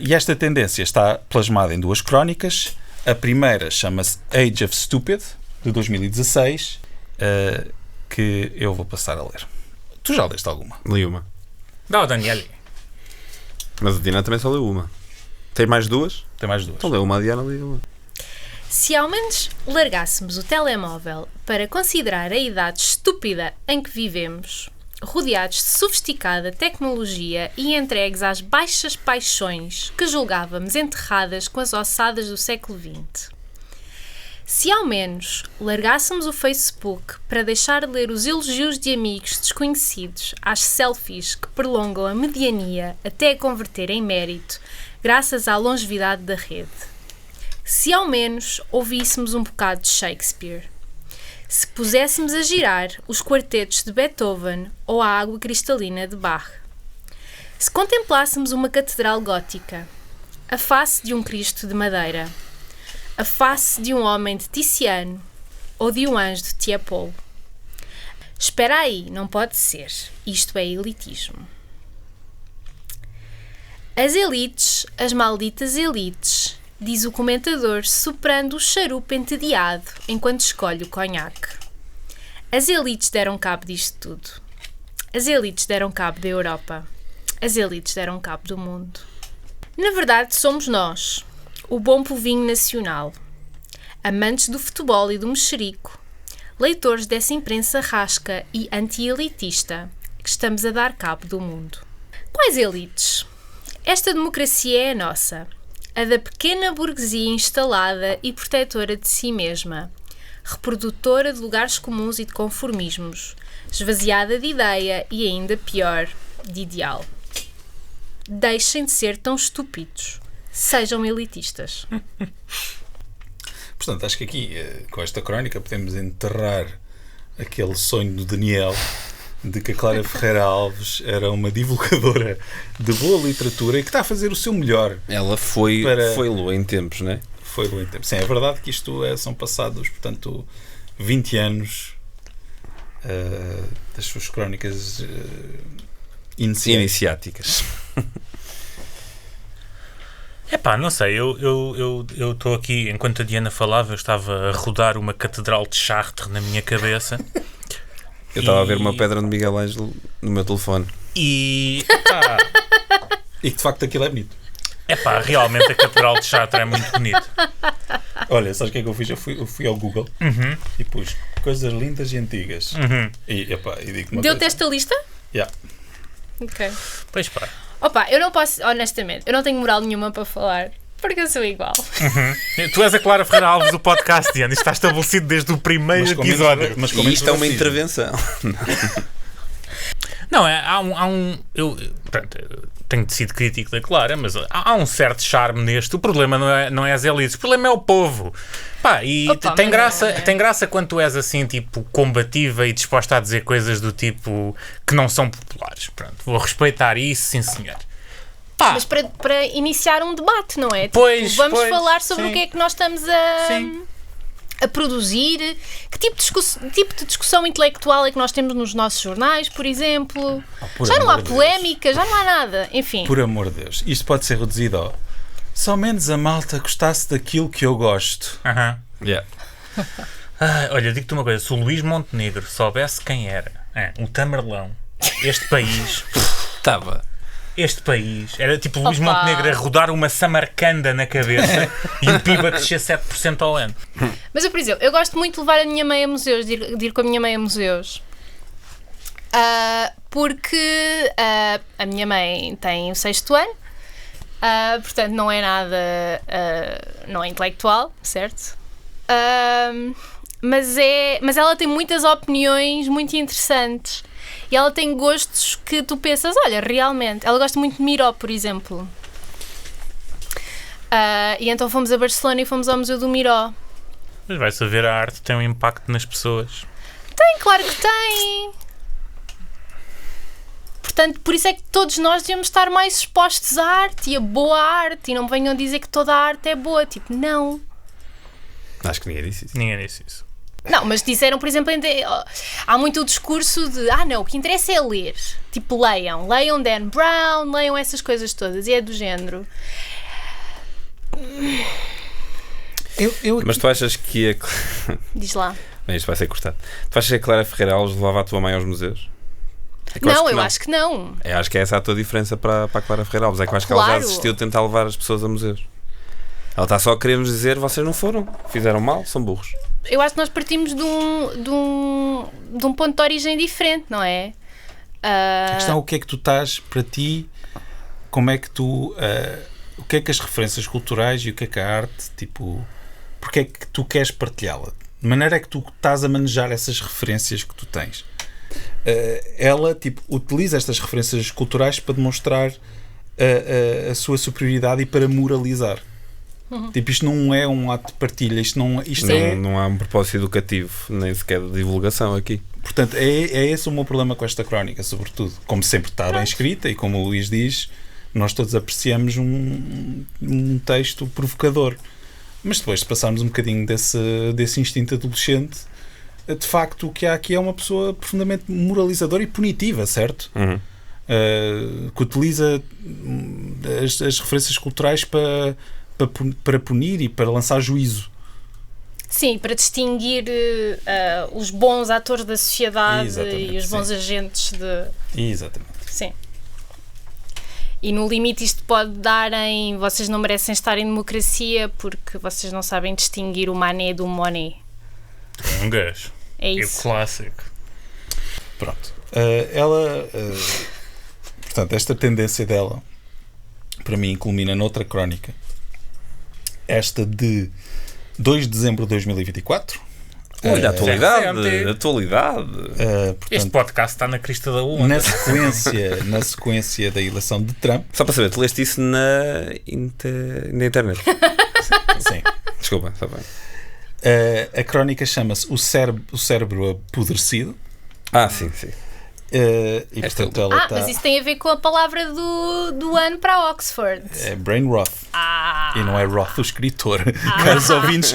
E esta tendência está plasmada em duas crónicas. A primeira chama-se Age of Stupid, de 2016, que eu vou passar a ler. Tu já leste alguma? Li uma. Não, Daniel. Mas a Diana também só leu uma. Tem mais duas? Tem mais duas. Então leu uma, a Diana leu uma. Se ao menos largássemos o telemóvel para considerar a idade estúpida em que vivemos, rodeados de sofisticada tecnologia e entregues às baixas paixões que julgávamos enterradas com as ossadas do século XX. Se ao menos largássemos o Facebook para deixar de ler os elogios de amigos desconhecidos às selfies que prolongam a mediania até a converter em mérito graças à longevidade da rede. Se ao menos ouvíssemos um bocado de Shakespeare. Se puséssemos a girar os quartetos de Beethoven ou a água cristalina de Bach. Se contemplássemos uma catedral gótica, a face de um Cristo de madeira, a face de um homem de Tiziano ou de um anjo de Tiepolo. Espera aí, não pode ser. Isto é elitismo. As elites, as malditas elites, diz o comentador, soprando o charupo entediado enquanto escolhe o conhaque. As elites deram cabo disto tudo. As elites deram cabo da Europa. As elites deram cabo do mundo. Na verdade, somos nós, o bom povinho nacional, amantes do futebol e do mexerico, leitores dessa imprensa rasca e anti-elitista, que estamos a dar cabo do mundo. Quais elites? Esta democracia é a nossa, a da pequena burguesia instalada e protetora de si mesma, reprodutora de lugares comuns e de conformismos, esvaziada de ideia e, ainda pior, de ideal. Deixem de ser tão estúpidos. Sejam elitistas. Portanto, acho que aqui, com esta crónica, podemos enterrar aquele sonho do Daniel de que a Clara Ferreira Alves era uma divulgadora de boa literatura e que está a fazer o seu melhor. Ela foi lua em tempos, não é? Foi lua em tempos. Sim, é verdade que isto são passados, portanto, 20 anos das suas crónicas iniciáticas. Epá, não sei, eu estou aqui, enquanto a Diana falava, eu estava a rodar uma catedral de Chartres na minha cabeça. Eu estava a ver uma pedra de Miguel Ângelo no meu telefone. E que de facto aquilo é bonito. Epá, realmente a catedral de Chartres é muito bonito. Olha, sabes o que é que eu fiz? Eu fui ao Google e pus coisas lindas e antigas. E digo uma Deu-te coisa. esta lista? Yeah. Ok. Pois pá. Opa, eu não posso, honestamente, eu não tenho moral nenhuma para falar, porque eu sou igual. Tu és a Clara Ferreira Alves do podcast, Diana. Isto está estabelecido desde o primeiro episódio. E isto é uma intervenção. Não, eu tenho sido crítico da Clara, mas há um certo charme neste. O problema não é as elites, o problema é o povo. Pá, e tem graça quando tu és assim, tipo, combativa e disposta a dizer coisas do tipo que não são populares. Pronto, vou respeitar isso, sim senhor. Pá. Mas para iniciar um debate, não é? Pois, vamos falar sobre o que é que nós estamos a produzir, que tipo de discussão intelectual é que nós temos nos nossos jornais, por exemplo. Já não há polémica, já não há nada. Enfim. Por amor de Deus, isto pode ser reduzido ao só menos a malta gostasse daquilo que eu gosto. Yeah. Olha, digo-te uma coisa, se o Luís Montenegro soubesse quem era, o Tamarlão, este país Estava. Este país era tipo o Luís Montenegro a rodar uma Samarcanda na cabeça e o PIB a crescer 7% ao ano. Mas eu, por exemplo, eu gosto muito de levar a minha mãe a museus, de ir com a minha mãe a museus. Porque a minha mãe tem o 6º ano, portanto não é nada, não é intelectual, certo? Mas ela tem muitas opiniões muito interessantes. E ela tem gostos que tu pensas, olha, realmente. Ela gosta muito de Miró, por exemplo. E então fomos a Barcelona e fomos ao Museu do Miró. Mas vai saber, a arte tem um impacto nas pessoas. Tem, claro que tem. Portanto, por isso é que todos nós devemos estar mais expostos à arte e a boa arte. E não me venham dizer que toda a arte é boa. Tipo, não. Acho que ninguém disse isso. Ninguém disse isso. Não, mas disseram, por exemplo, há muito o discurso de não, o que interessa é ler. Tipo, leiam Dan Brown, leiam essas coisas todas. E é do género. Mas tu achas que Diz lá. Bem, isto vai ser cortado. Tu achas que a Clara Ferreira Alves levava a tua mãe aos museus? Eu acho que não. Acho que é essa a tua diferença para a Clara Ferreira Alves. É que eu acho que ela já desistiu de tentar levar as pessoas a museus. Ela está só a querer nos dizer, vocês não foram, fizeram mal, são burros. Eu acho que nós partimos de um ponto de origem diferente, não é? A questão é o que é que tu estás para ti, como é que tu, o que é que as referências culturais e o que é que a arte, tipo, porque é que tu queres partilhá-la? De maneira é que tu estás a manejar essas referências que tu tens. Ela, tipo, utiliza estas referências culturais para demonstrar a sua superioridade e para moralizar. Tipo, isto não é um ato de partilha, isto Não há um propósito educativo, nem sequer de divulgação aqui. Portanto, é esse o meu problema com esta crónica, sobretudo. Como sempre está bem escrita e como o Luís diz, nós todos apreciamos um texto provocador. Mas depois, se passarmos um bocadinho desse instinto adolescente, de facto o que há aqui é uma pessoa profundamente moralizadora e punitiva, certo? Que utiliza as referências culturais para punir e para lançar juízo. Sim, para distinguir os bons atores da sociedade e os bons sim. agentes de... Exatamente. Sim. E no limite isto pode dar em vocês não merecem estar em democracia porque vocês não sabem distinguir o Mané do Monet. Um gajo. É É isso. o clássico. Pronto. Portanto, esta tendência dela, para mim, culmina noutra crónica. Esta de 2 de dezembro de 2024. Olha, atualidade. Portanto, Este podcast está na crista da onda. na sequência da eleição de Trump. Só para saber, tu leste isso na internet? Sim. Desculpa, está bem. A crónica chama-se O Cérebro Apodrecido. Sim. E portanto ela está... Mas isso tem a ver com a palavra do ano para Oxford. É Brain Roth. E não é Roth o escritor. Caros ouvintes.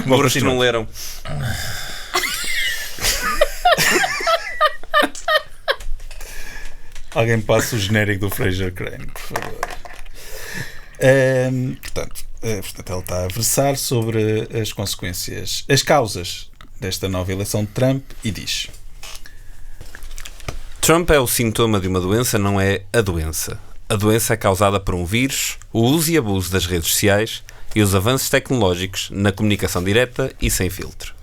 Pobres que não leram. Alguém passa o genérico do Fraser Crane, por favor. Portanto, ela está a versar sobre as consequências, as causas desta nova eleição de Trump e diz: Trump é o sintoma de uma doença, não é a doença. A doença é causada por um vírus, o uso e abuso das redes sociais e os avanços tecnológicos na comunicação direta e sem filtro.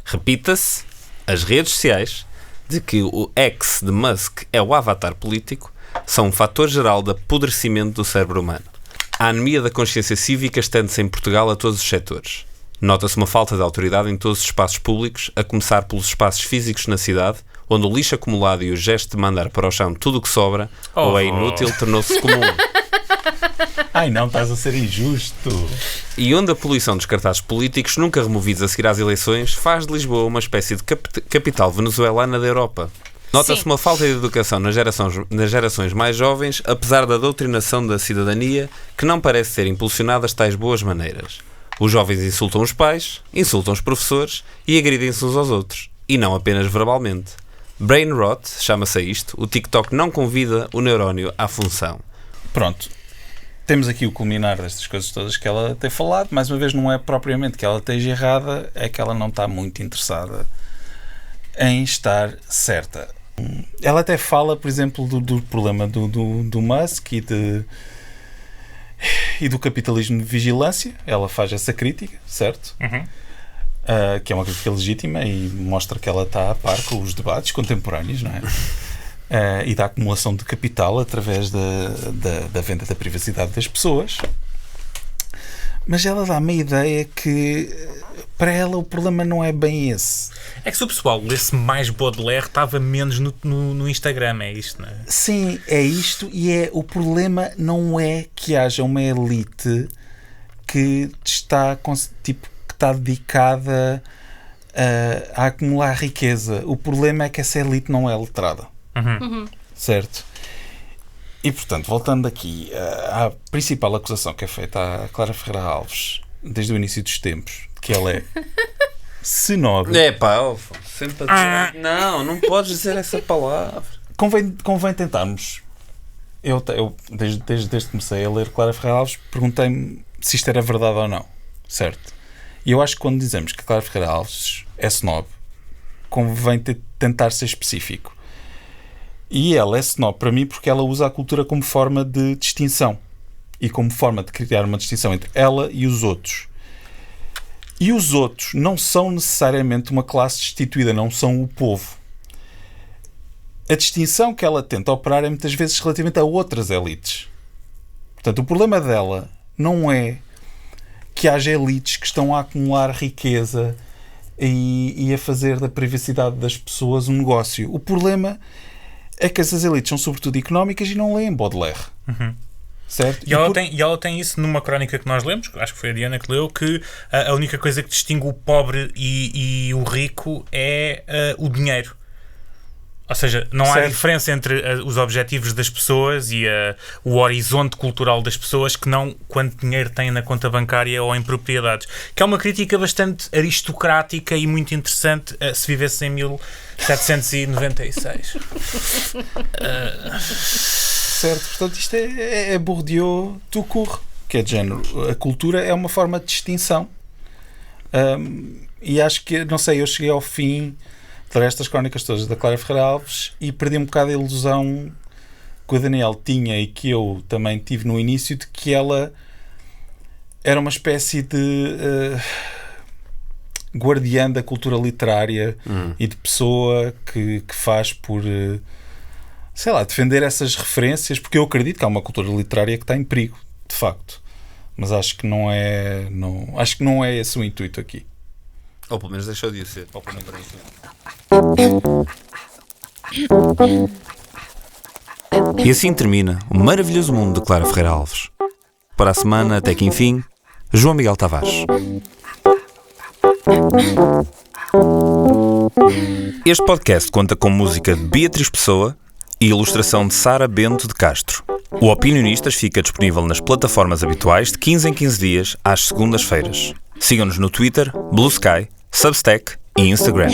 Repita-se, as redes sociais, de que o X de Musk é o avatar político, são um fator geral de apodrecimento do cérebro humano. A anemia da consciência cívica estende-se em Portugal a todos os setores. Nota-se uma falta de autoridade em todos os espaços públicos, a começar pelos espaços físicos na cidade, onde o lixo acumulado e o gesto de mandar para o chão tudo o que sobra, ou é inútil, tornou-se comum. Ai não, estás a ser injusto. E onde a poluição dos cartazes políticos, nunca removidos a seguir às eleições, faz de Lisboa uma espécie de capital venezuelana da Europa. Nota-se uma falta de educação nas gerações mais jovens, apesar da doutrinação da cidadania, que não parece ser impulsionada às tais boas maneiras. Os jovens insultam os pais, insultam os professores e agridem-se uns aos outros, e não apenas verbalmente. Brain rot, chama-se a isto, o TikTok não convida o neurónio à função. Pronto. Temos aqui o culminar destas coisas todas que ela tem falado. Mais uma vez, não é propriamente que ela esteja errada, é que ela não está muito interessada em estar certa. Ela até fala, por exemplo, do problema do Musk e do capitalismo de vigilância. Ela faz essa crítica, certo? Que é uma crítica legítima e mostra que ela está a par com os debates contemporâneos, não é? E da acumulação de capital através da venda da privacidade das pessoas. Mas ela dá-me a ideia que para ela o problema não é bem esse. É que se o pessoal lesse mais Baudelaire, estava menos no Instagram, é isto, não é? Sim, é isto, e o problema não é que haja uma elite que está dedicada a acumular riqueza. O problema é que essa elite não é letrada. Certo? E, portanto, voltando aqui à principal acusação que é feita à Clara Ferreira Alves desde o início dos tempos, que ela é snob. Sempre a dizer, não podes dizer essa palavra. Convém tentarmos. Eu desde que comecei a ler Clara Ferreira Alves, perguntei-me se isto era verdade ou não. Certo? E eu acho que quando dizemos que Clara Ferreira Alves é snob, convém tentar ser específico. E ela é snob para mim porque ela usa a cultura como forma de distinção e como forma de criar uma distinção entre ela e os outros. E os outros não são necessariamente uma classe destituída, não são o povo. A distinção que ela tenta operar é muitas vezes relativamente a outras elites. Portanto, o problema dela não é que haja elites que estão a acumular riqueza e a fazer da privacidade das pessoas um negócio. O problema é que essas elites são sobretudo económicas e não leem Baudelaire. Certo? E ela tem isso numa crónica que nós lemos, acho que foi a Diana que leu, que a única coisa que distingue o pobre e o rico é o dinheiro. Ou seja, não há diferença entre os objetivos das pessoas e o horizonte cultural das pessoas que não quanto dinheiro têm na conta bancária ou em propriedades. Que é uma crítica bastante aristocrática e muito interessante se vivesse em 1796. Certo, portanto isto é Bourdieu tout court, que é de género. A cultura é uma forma de distinção. E acho que, não sei, eu cheguei ao fim de estas crónicas todas da Clara Ferreira Alves e perdi um bocado a ilusão que o Daniel tinha e que eu também tive no início, de que ela era uma espécie de guardiã da cultura literária e de pessoa que faz por sei lá, defender essas referências, porque eu acredito que há uma cultura literária que está em perigo, de facto, mas acho que não é esse o intuito aqui. Ou pelo menos deixou de ser. E assim termina o maravilhoso mundo de Clara Ferreira Alves. Para a semana, até que enfim, João Miguel Tavares. Este podcast conta com música de Beatriz Pessoa e ilustração de Sara Bento de Castro. O Opinionistas fica disponível nas plataformas habituais de 15 em 15 dias, às segundas-feiras. Sigam-nos no Twitter, Blue Sky, Substack e Instagram.